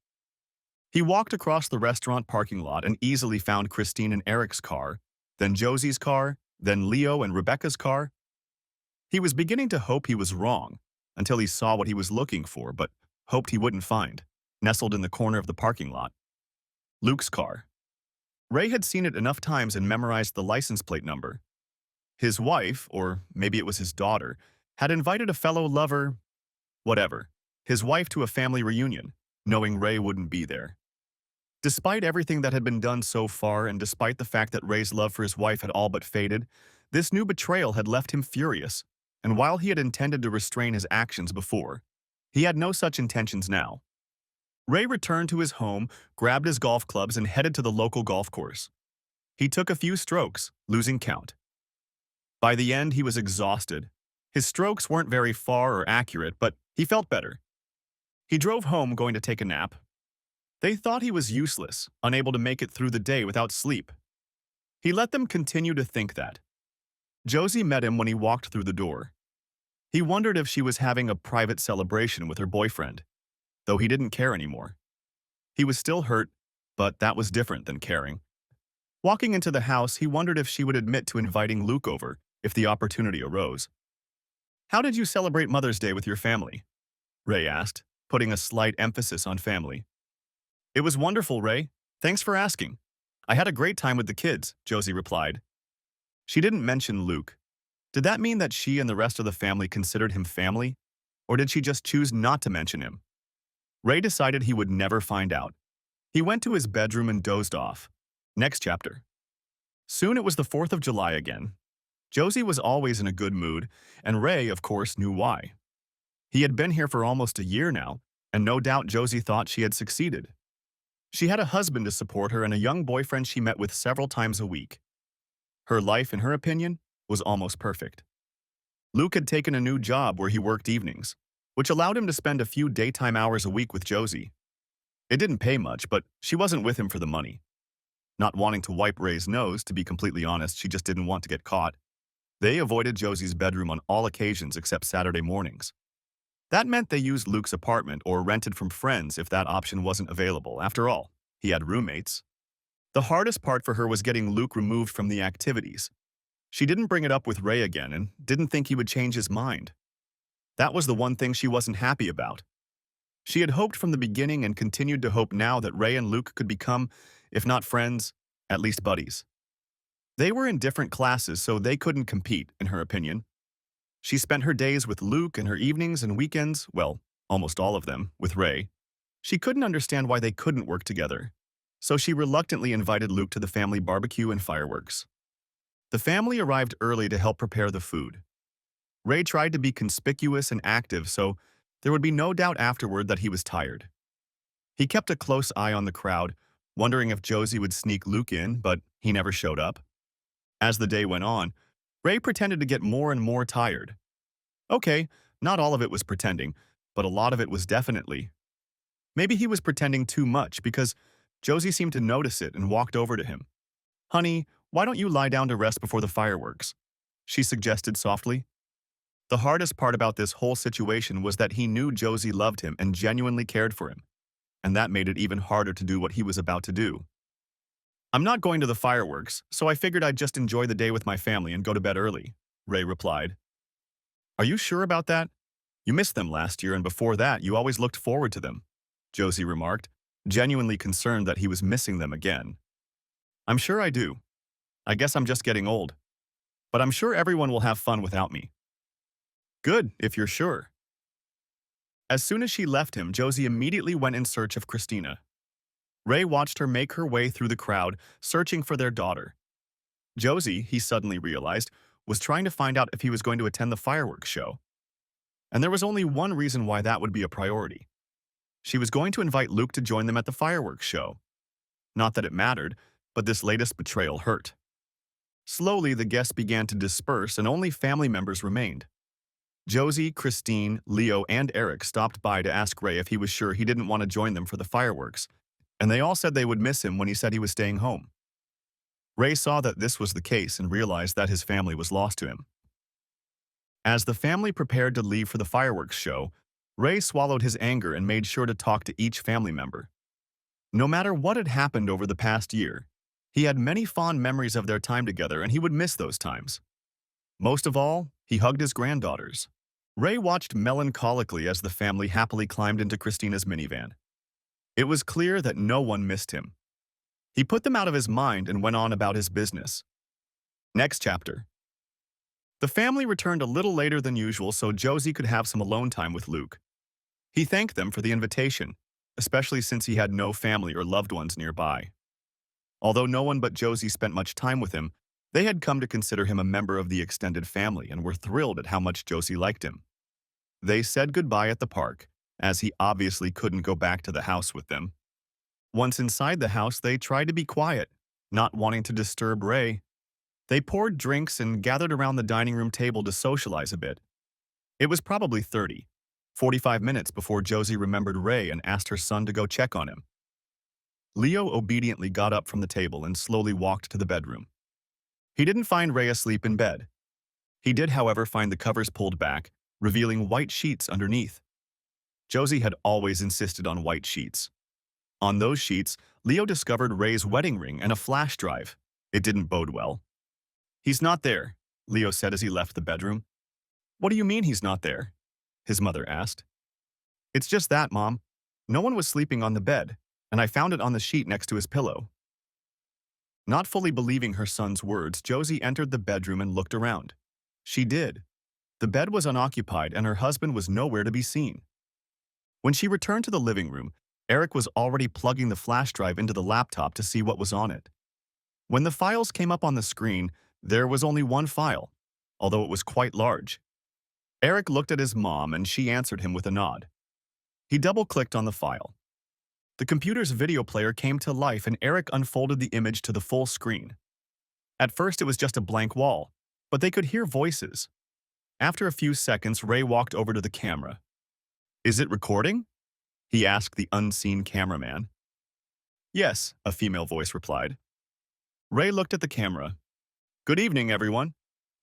He walked across the restaurant parking lot and easily found Christine and Eric's car, then Josie's car, then Leo and Rebecca's car. He was beginning to hope he was wrong until he saw what he was looking for, but hoped he wouldn't find, nestled in the corner of the parking lot. Luke's car. Ray had seen it enough times and memorized the license plate number. His wife, or maybe it was his daughter, had invited a fellow lover, whatever, his wife to a family reunion, knowing Ray wouldn't be there. Despite everything that had been done so far and despite the fact that Ray's love for his wife had all but faded, this new betrayal had left him furious, and while he had intended to restrain his actions before, he had no such intentions now. Ray returned to his home, grabbed his golf clubs, and headed to the local golf course. He took a few strokes, losing count. By the end, he was exhausted. His strokes weren't very far or accurate, but he felt better. He drove home, going to take a nap. They thought he was useless, unable to make it through the day without sleep. He let them continue to think that. Josie met him when he walked through the door. He wondered if she was having a private celebration with her boyfriend, though he didn't care anymore. He was still hurt, but that was different than caring. Walking into the house, he wondered if she would admit to inviting Luke over if the opportunity arose. "How did you celebrate Mother's Day with your family?" Ray asked, putting a slight emphasis on family. "It was wonderful, Ray. Thanks for asking. I had a great time with the kids," Josie replied. She didn't mention Luke. Did that mean that she and the rest of the family considered him family? Or did she just choose not to mention him? Ray decided he would never find out. He went to his bedroom and dozed off. Next chapter. Soon it was the 4th of July again. Josie was always in a good mood, and Ray, of course, knew why. He had been here for almost a year now, and no doubt Josie thought she had succeeded. She had a husband to support her and a young boyfriend she met with several times a week. Her life, in her opinion, was almost perfect. Luke had taken a new job where he worked evenings, which allowed him to spend a few daytime hours a week with Josie. It didn't pay much, but she wasn't with him for the money. Not wanting to wipe Ray's nose, to be completely honest, she just didn't want to get caught. They avoided Josie's bedroom on all occasions except Saturday mornings. That meant they used Luke's apartment or rented from friends if that option wasn't available. After all, he had roommates. The hardest part for her was getting Luke removed from the activities. She didn't bring it up with Ray again and didn't think he would change his mind. That was the one thing she wasn't happy about. She had hoped from the beginning and continued to hope now that Ray and Luke could become, if not friends, at least buddies. They were in different classes, so they couldn't compete, in her opinion. She spent her days with Luke and her evenings and weekends, well, almost all of them, with Ray. She couldn't understand why they couldn't work together, so she reluctantly invited Luke to the family barbecue and fireworks. The family arrived early to help prepare the food. Ray tried to be conspicuous and active, so there would be no doubt afterward that he was tired. He kept a close eye on the crowd, wondering if Josie would sneak Luke in, but he never showed up. As the day went on, Ray pretended to get more and more tired. Okay, not all of it was pretending, but a lot of it was definitely. Maybe he was pretending too much because Josie seemed to notice it and walked over to him. "Honey, why don't you lie down to rest before the fireworks?" she suggested softly. The hardest part about this whole situation was that he knew Josie loved him and genuinely cared for him, and that made it even harder to do what he was about to do. "I'm not going to the fireworks, so I figured I'd just enjoy the day with my family and go to bed early," Ray replied. "Are you sure about that? You missed them last year, and before that, you always looked forward to them," Josie remarked, genuinely concerned that he was missing them again. "I'm sure I do. I guess I'm just getting old. But I'm sure everyone will have fun without me." Good, if you're sure. As soon as she left him, Josie immediately went in search of Christina. Ray watched her make her way through the crowd, searching for their daughter. Josie, he suddenly realized, was trying to find out if he was going to attend the fireworks show. And there was only one reason why that would be a priority. She was going to invite Luke to join them at the fireworks show. Not that it mattered, but this latest betrayal hurt. Slowly, the guests began to disperse and only family members remained. Josie, Christine, Leo, and Eric stopped by to ask Ray if he was sure he didn't want to join them for the fireworks, and they all said they would miss him when he said he was staying home. Ray saw that this was the case and realized that his family was lost to him. As the family prepared to leave for the fireworks show, Ray swallowed his anger and made sure to talk to each family member. No matter what had happened over the past year, he had many fond memories of their time together and he would miss those times. Most of all, he hugged his granddaughters. Ray watched melancholically as the family happily climbed into Christina's minivan. It was clear that no one missed him. He put them out of his mind and went on about his business. Next chapter. The family returned a little later than usual so Josie could have some alone time with Luke. He thanked them for the invitation, especially since he had no family or loved ones nearby. Although no one but Josie spent much time with him, they had come to consider him a member of the extended family and were thrilled at how much Josie liked him. They said goodbye at the park, as he obviously couldn't go back to the house with them. Once inside the house, they tried to be quiet, not wanting to disturb Ray. They poured drinks and gathered around the dining room table to socialize a bit. It was probably 45 minutes before Josie remembered Ray and asked her son to go check on him. Leo obediently got up from the table and slowly walked to the bedroom. He didn't find Ray asleep in bed. He did, however, find the covers pulled back, revealing white sheets underneath. Josie had always insisted on white sheets. On those sheets, Leo discovered Ray's wedding ring and a flash drive. It didn't bode well. "He's not there," Leo said as he left the bedroom. "What do you mean he's not there?" his mother asked. "It's just that, Mom. No one was sleeping on the bed, and I found it on the sheet next to his pillow." Not fully believing her son's words, Josie entered the bedroom and looked around. She did. The bed was unoccupied and her husband was nowhere to be seen. When she returned to the living room, Eric was already plugging the flash drive into the laptop to see what was on it. When the files came up on the screen, there was only one file, although it was quite large. Eric looked at his mom and she answered him with a nod. He double-clicked on the file. The computer's video player came to life and Eric unfolded the image to the full screen. At first it was just a blank wall, but they could hear voices. After a few seconds, Ray walked over to the camera. "Is it recording?" he asked the unseen cameraman. "Yes," a female voice replied. Ray looked at the camera. "Good evening, everyone.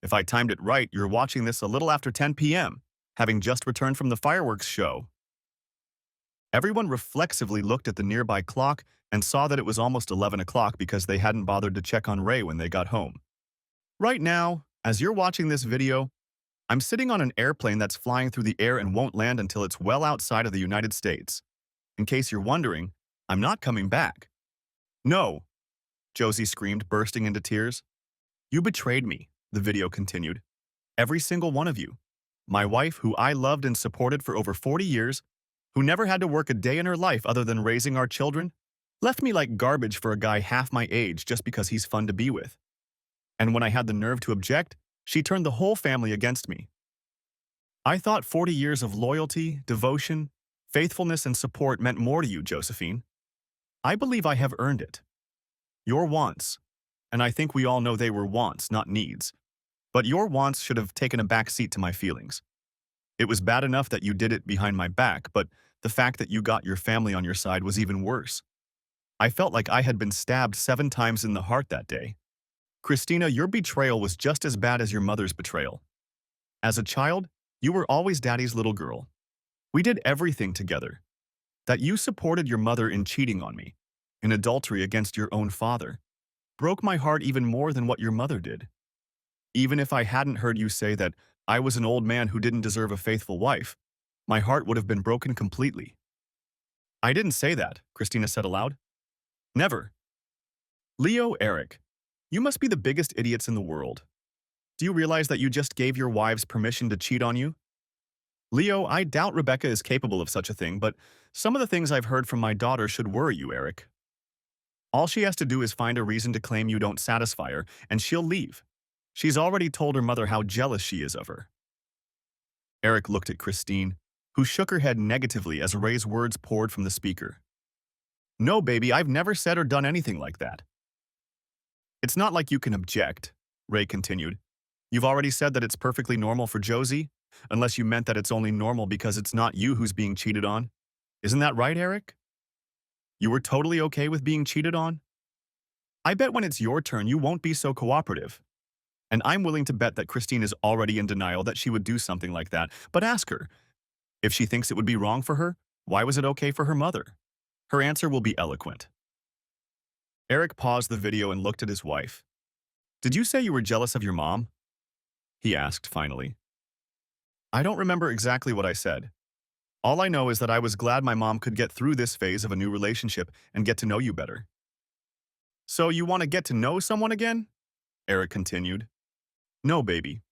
If I timed it right, you're watching this a little after 10 p.m., having just returned from the fireworks show." Everyone reflexively looked at the nearby clock and saw that it was almost 11 o'clock because they hadn't bothered to check on Ray when they got home. Right now, as you're watching this video, I'm sitting on an airplane that's flying through the air and won't land until it's well outside of the United States. In case you're wondering, I'm not coming back. "No," Josie screamed, bursting into tears. "You betrayed me," the video continued. "Every single one of you. My wife, who I loved and supported for over 40 years, who never had to work a day in her life other than raising our children, left me like garbage for a guy half my age just because he's fun to be with. And when I had the nerve to object, she turned the whole family against me. I thought 40 years of loyalty, devotion, faithfulness, and support meant more to you, Josephine. I believe I have earned it. Your wants, and I think we all know they were wants, not needs, but your wants should have taken a back seat to my feelings. It was bad enough that you did it behind my back, but the fact that you got your family on your side was even worse. I felt like I had been stabbed 7 times in the heart that day. Christina, your betrayal was just as bad as your mother's betrayal. As a child, you were always Daddy's little girl. We did everything together. That you supported your mother in cheating on me, in adultery against your own father, broke my heart even more than what your mother did. Even if I hadn't heard you say that I was an old man who didn't deserve a faithful wife, my heart would have been broken completely." "I didn't say that," Christina said aloud. "Never." "Leo, Eric, you must be the biggest idiots in the world. Do you realize that you just gave your wives permission to cheat on you, Leo, I doubt Rebecca is capable of such a thing, but some of the things I've heard from my daughter should worry you, Eric. All she has to do is find a reason to claim you don't satisfy her, and she'll leave. She's already told her mother how jealous she is of her. Eric looked at Christine, who shook her head negatively as Ray's words poured from the speaker. No, baby, I've never said or done anything like that. It's not like you can object, Ray continued. You've already said that it's perfectly normal for Josie, unless you meant that it's only normal because it's not you who's being cheated on. Isn't that right, Eric? You were totally okay with being cheated on? I bet when it's your turn, you won't be so cooperative. And I'm willing to bet that Christine is already in denial that she would do something like that. But ask her, if she thinks it would be wrong for her, why was it okay for her mother? Her answer will be eloquent. Eric paused the video and looked at his wife. Did you say you were jealous of your mom? He asked finally. I don't remember exactly what I said. All I know is that I was glad my mom could get through this phase of a new relationship and get to know you better. So you want to get to know someone again? Eric continued. No, baby.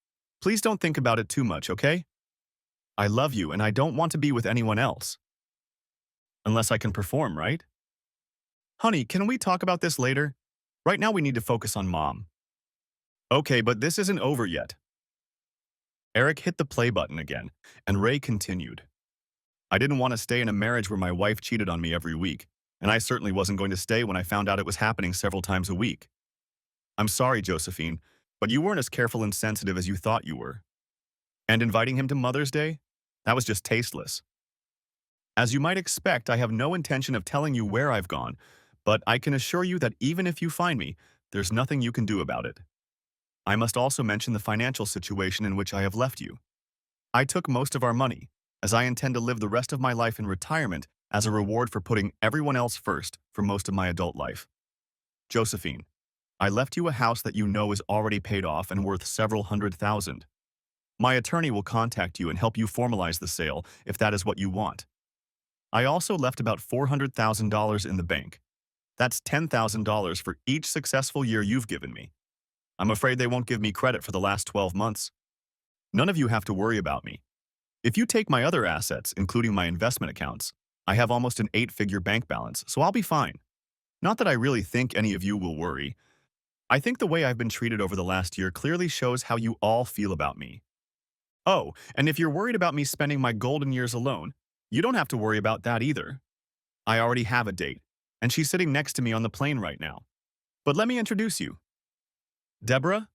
Please don't think about it too much, okay? I love you and I don't want to be with anyone else. Unless I can perform, right? Honey, can we talk about this later? Right now we need to focus on mom. Okay, but this isn't over yet. Eric hit the play button again, and Ray continued. I didn't want to stay in a marriage where my wife cheated on me every week, and I certainly wasn't going to stay when I found out it was happening several times a week. I'm sorry, Josephine, but you weren't as careful and sensitive as you thought you were. And inviting him to Mother's Day? That was just tasteless. As you might expect, I have no intention of telling you where I've gone, but I can assure you that even if you find me, there's nothing you can do about it. I must also mention the financial situation in which I have left you. I took most of our money, as I intend to live the rest of my life in retirement as a reward for putting everyone else first for most of my adult life. Josephine, I left you a house that you know is already paid off and worth several $100,000. My attorney will contact you and help you formalize the sale if that is what you want. I also left about $400,000 in the bank. That's $10,000 for each successful year you've given me. I'm afraid they won't give me credit for the last 12 months. None of you have to worry about me. If you take my other assets, including my investment accounts, I have almost an 8-figure bank balance, so I'll be fine. Not that I really think any of you will worry. I think the way I've been treated over the last year clearly shows how you all feel about me. Oh, and if you're worried about me spending my golden years alone, you don't have to worry about that either. I already have a date, and she's sitting next to me on the plane right now. But let me introduce you. Deborah?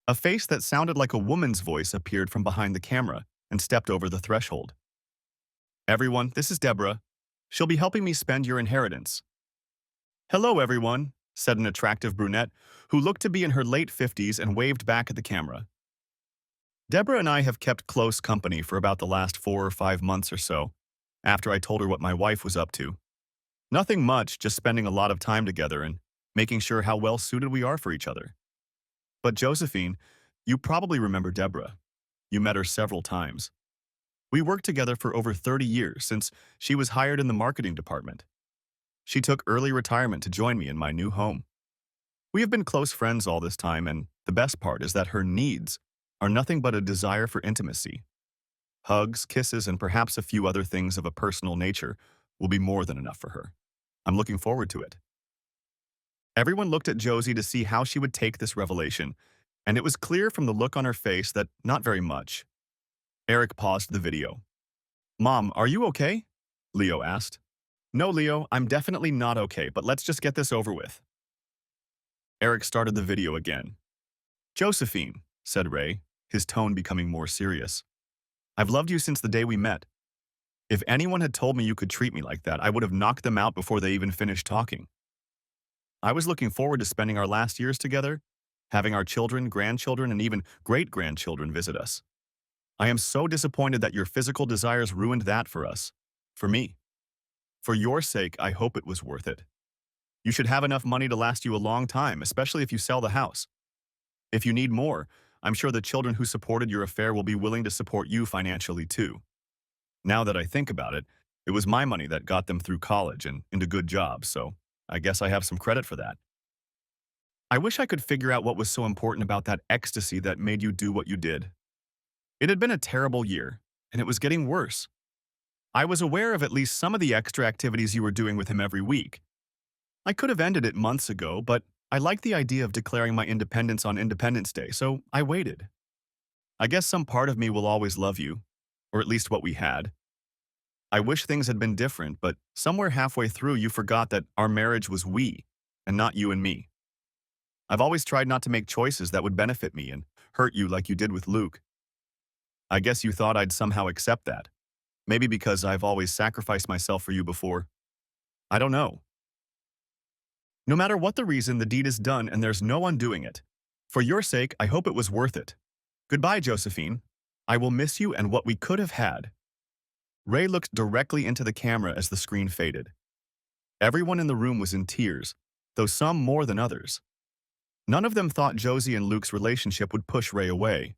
A face that sounded like a woman's voice appeared from behind the camera and stepped over the threshold. Everyone, this is Deborah. She'll be helping me spend your inheritance. Hello, everyone, said an attractive brunette who looked to be in her late 50s and waved back at the camera. Deborah and I have kept close company for about the last 4 or 5 months or so, after I told her what my wife was up to. Nothing much, just spending a lot of time together and making sure how well suited we are for each other. But Josephine, you probably remember Deborah. You met her several times. We worked together for over 30 years since she was hired in the marketing department. She took early retirement to join me in my new home. We have been close friends all this time, and the best part is that her needs are nothing but a desire for intimacy. Hugs, kisses, and perhaps a few other things of a personal nature will be more than enough for her. I'm looking forward to it. Everyone looked at Josie to see how she would take this revelation, and it was clear from the look on her face that not very much. Eric paused the video. Mom, are you okay? Leo asked. No, Leo, I'm definitely not okay, but let's just get this over with. Eric started the video again. Josephine, said Ray, his tone becoming more serious. I've loved you since the day we met. If anyone had told me you could treat me like that, I would have knocked them out before they even finished talking. I was looking forward to spending our last years together, having our children, grandchildren, and even great-grandchildren visit us. I am so disappointed that your physical desires ruined that for us, for me. For your sake, I hope it was worth it. You should have enough money to last you a long time, especially if you sell the house. If you need more, I'm sure the children who supported your affair will be willing to support you financially too. Now that I think about it, it was my money that got them through college and into good jobs, so I guess I have some credit for that. I wish I could figure out what was so important about that ecstasy that made you do what you did. It had been a terrible year, and it was getting worse. I was aware of at least some of the extra activities you were doing with him every week. I could have ended it months ago, but I liked the idea of declaring my independence on Independence Day, so I waited. I guess some part of me will always love you, or at least what we had. I wish things had been different, but somewhere halfway through you forgot that our marriage was we, and not you and me. I've always tried not to make choices that would benefit me and hurt you like you did with Luke. I guess you thought I'd somehow accept that. Maybe because I've always sacrificed myself for you before. I don't know. No matter what the reason, the deed is done and there's no undoing it. For your sake, I hope it was worth it. Goodbye, Josephine. I will miss you and what we could have had. Ray looked directly into the camera as the screen faded. Everyone in the room was in tears, though some more than others. None of them thought Josie and Luke's relationship would push Ray away.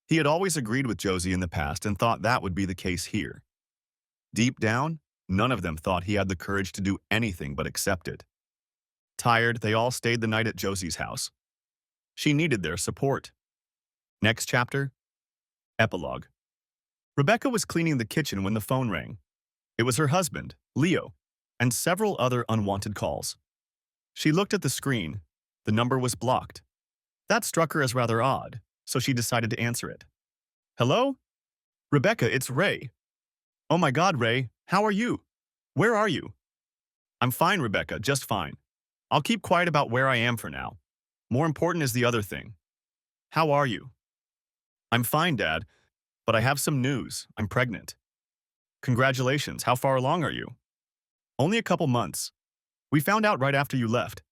He had always agreed with Josie in the past and thought that would be the case here. Deep down, none of them thought he had the courage to do anything but accept it. Tired, they all stayed the night at Josie's house. She needed their support. Next chapter, Epilogue. Rebecca was cleaning the kitchen when the phone rang. It was her husband, Leo, and several other unwanted calls. She looked at the screen. The number was blocked. That struck her as rather odd, so she decided to answer it. Hello? Rebecca, it's Ray. Oh my God, Ray, how are you? Where are you? I'm fine, Rebecca, just fine. I'll keep quiet about where I am for now. More important is the other thing. How are you? I'm fine, Dad, but I have some news. I'm pregnant. Congratulations, how far along are you? Only a couple months. We found out right after you left.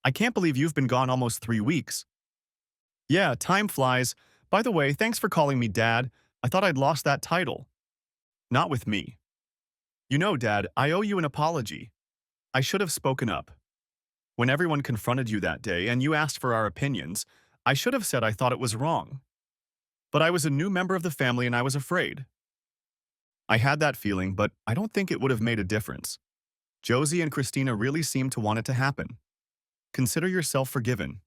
I can't believe you've been gone almost 3 weeks. Yeah, time flies. By the way, thanks for calling me Dad. I thought I'd lost that title. Not with me. You know, Dad, I owe you an apology. I should have spoken up. When everyone confronted you that day and you asked for our opinions, I should have said I thought it was wrong. But I was a new member of the family and I was afraid. I had that feeling, but I don't think it would have made a difference. Josie and Christina really seemed to want it to happen. Consider yourself forgiven.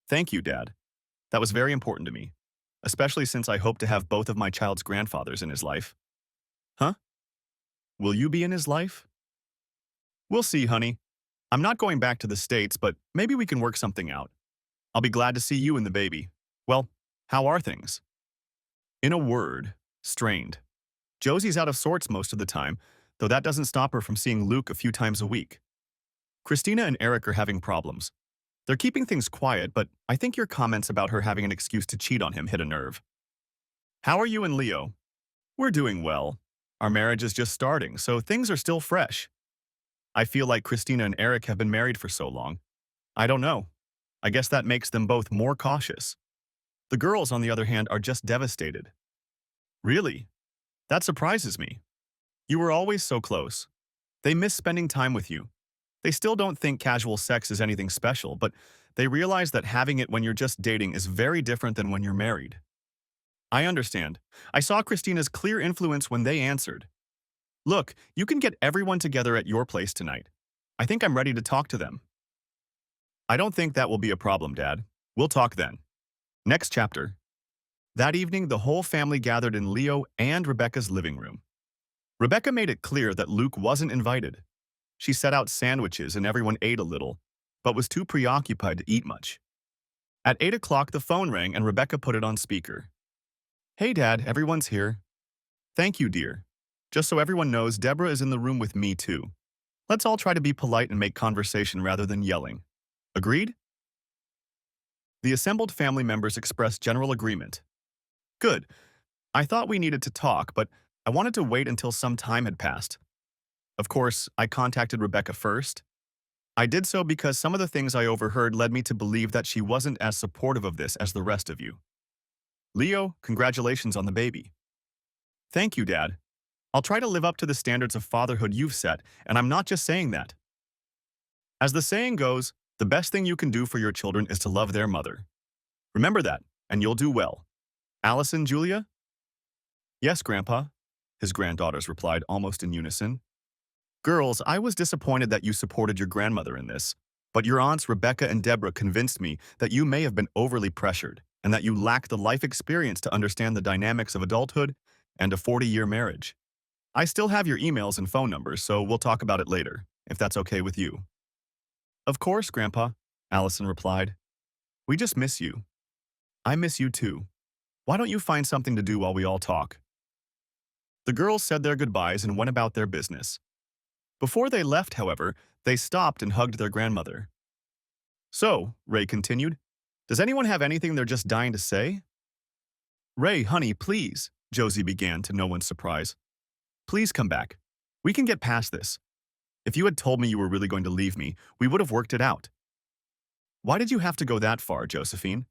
Thank you, Dad. That was very important to me, especially since I hope to have both of my child's grandfathers in his life. Huh? Will you be in his life? We'll see, honey. I'm not going back to the States, but maybe we can work something out. I'll be glad to see you and the baby. Well, how are things? In a word, strained. Josie's out of sorts most of the time, though that doesn't stop her from seeing Luke a few times a week. Christina and Eric are having problems. They're keeping things quiet, but I think your comments about her having an excuse to cheat on him hit a nerve. How are you and Leo? We're doing well. Our marriage is just starting, so things are still fresh. I feel like Christina and Eric have been married for so long. I don't know. I guess that makes them both more cautious. The girls, on the other hand, are just devastated. Really? That surprises me. You were always so close. They miss spending time with you. They still don't think casual sex is anything special, but they realize that having it when you're just dating is very different than when you're married. I understand. I saw Christina's clear influence when they answered. Look, you can get everyone together at your place tonight. I think I'm ready to talk to them. I don't think that will be a problem, Dad. We'll talk then. Next chapter. That evening, the whole family gathered in Leo and Rebecca's living room. Rebecca made it clear that Luke wasn't invited. She set out sandwiches and everyone ate a little, but was too preoccupied to eat much. At 8 o'clock, the phone rang and Rebecca put it on speaker. Hey, Dad, everyone's here. Thank you, dear. Just so everyone knows, Deborah is in the room with me, too. Let's all try to be polite and make conversation rather than yelling. Agreed? The assembled family members expressed general agreement. Good. I thought we needed to talk, but I wanted to wait until some time had passed. Of course, I contacted Rebecca first. I did so because some of the things I overheard led me to believe that she wasn't as supportive of this as the rest of you. Leo, congratulations on the baby. Thank you, Dad. I'll try to live up to the standards of fatherhood you've set, and I'm not just saying that. As the saying goes, the best thing you can do for your children is to love their mother. Remember that, and you'll do well. Allison, Julia? Yes, Grandpa, his granddaughters replied almost in unison. Girls, I was disappointed that you supported your grandmother in this, but your aunts Rebecca and Deborah convinced me that you may have been overly pressured and that you lack the life experience to understand the dynamics of adulthood and a 40-year marriage. I still have your emails and phone numbers, so we'll talk about it later, if that's okay with you. Of course, Grandpa, Allison replied. We just miss you. I miss you too. Why don't you find something to do while we all talk? The girls said their goodbyes and went about their business. Before they left, however, they stopped and hugged their grandmother. So, Ray continued, does anyone have anything they're just dying to say? Ray, honey, please, Josie began to no one's surprise. Please come back. We can get past this. If you had told me you were really going to leave me, we would have worked it out. Why did you have to go that far, Josephine?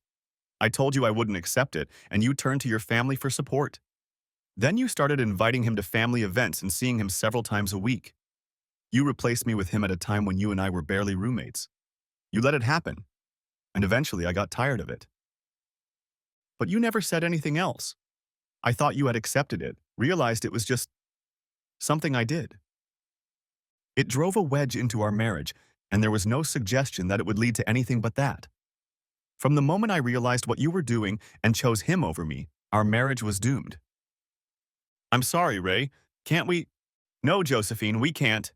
I told you I wouldn't accept it, and you turned to your family for support. Then you started inviting him to family events and seeing him several times a week. You replaced me with him at a time when you and I were barely roommates. You let it happen, and eventually I got tired of it. But you never said anything else. I thought you had accepted it, realized it was just something I did. It drove a wedge into our marriage, and there was no suggestion that it would lead to anything but that. From the moment I realized what you were doing and chose him over me, our marriage was doomed. I'm sorry, Ray. Can't we? No, Josephine, we can't.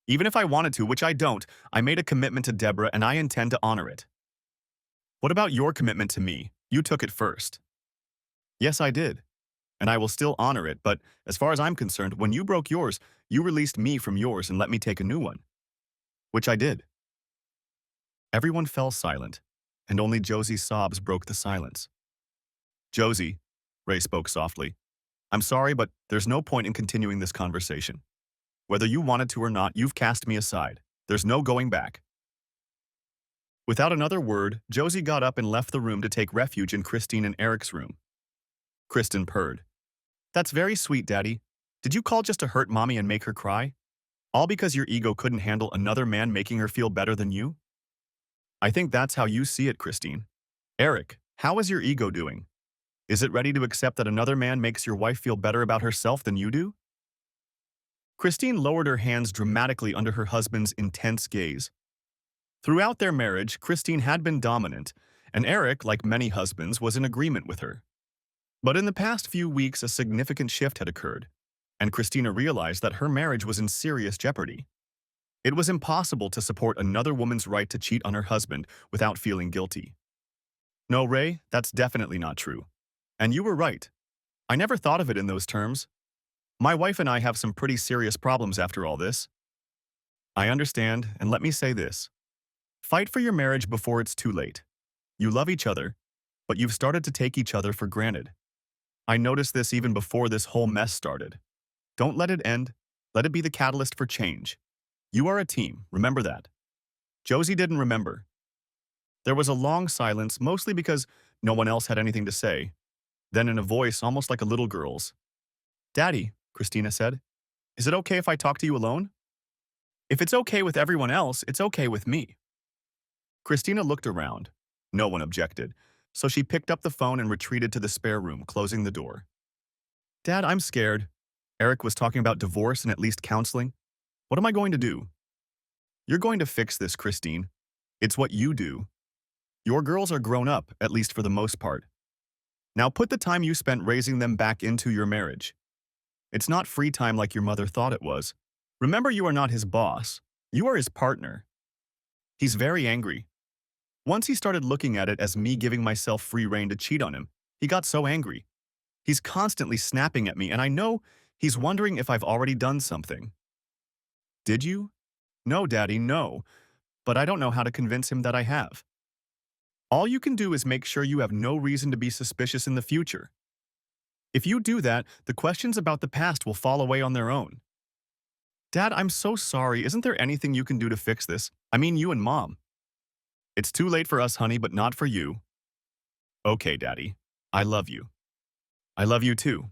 Even if I wanted to, which I don't, I made a commitment to Deborah and I intend to honor it. What about your commitment to me? You took it first. Yes, I did. And I will still honor it, but as far as I'm concerned, when you broke yours, you released me from yours and let me take a new one. Which I did. Everyone fell silent, and only Josie's sobs broke the silence. Josie, Ray spoke softly, I'm sorry, but there's no point in continuing this conversation. Whether you wanted to or not, you've cast me aside. There's no going back. Without another word, Josie got up and left the room to take refuge in Christine and Eric's room. Kristen purred. That's very sweet, Daddy. Did you call just to hurt Mommy and make her cry? All because your ego couldn't handle another man making her feel better than you? I think that's how you see it, Christine. Eric, how is your ego doing? Is it ready to accept that another man makes your wife feel better about herself than you do? Christine lowered her hands dramatically under her husband's intense gaze. Throughout their marriage, Christine had been dominant, and Eric, like many husbands, was in agreement with her. But in the past few weeks, a significant shift had occurred, and Christina realized that her marriage was in serious jeopardy. It was impossible to support another woman's right to cheat on her husband without feeling guilty. No, Ray, that's definitely not true. And you were right. I never thought of it in those terms. My wife and I have some pretty serious problems after all this. I understand, and let me say this. Fight for your marriage before it's too late. You love each other, but you've started to take each other for granted. I noticed this even before this whole mess started. Don't let it end. Let it be the catalyst for change. You are a team, remember that. Josie didn't remember. There was a long silence, mostly because no one else had anything to say. Then in a voice almost like a little girl's, Daddy, Christina said, is it okay if I talk to you alone? If it's okay with everyone else, it's okay with me. Christina looked around. No one objected, so she picked up the phone and retreated to the spare room, closing the door. Dad, I'm scared. Eric was talking about divorce and at least counseling. What am I going to do? You're going to fix this, Christine. It's what you do. Your girls are grown up, at least for the most part. Now put the time you spent raising them back into your marriage. It's not free time like your mother thought it was. Remember, you are not his boss. You are his partner. He's very angry. Once he started looking at it as me giving myself free rein to cheat on him, he got so angry. He's constantly snapping at me, and I know he's wondering if I've already done something. Did you? No, Daddy, no. But I don't know how to convince him that I have. All you can do is make sure you have no reason to be suspicious in the future. If you do that, the questions about the past will fall away on their own. Dad, I'm so sorry. Isn't there anything you can do to fix this? I mean, you and Mom. It's too late for us, honey, but not for you. Okay, Daddy. I love you. I love you too.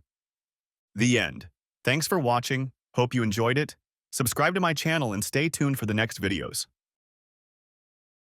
The end. Thanks for watching. Hope you enjoyed it. Subscribe to my channel and stay tuned for the next videos.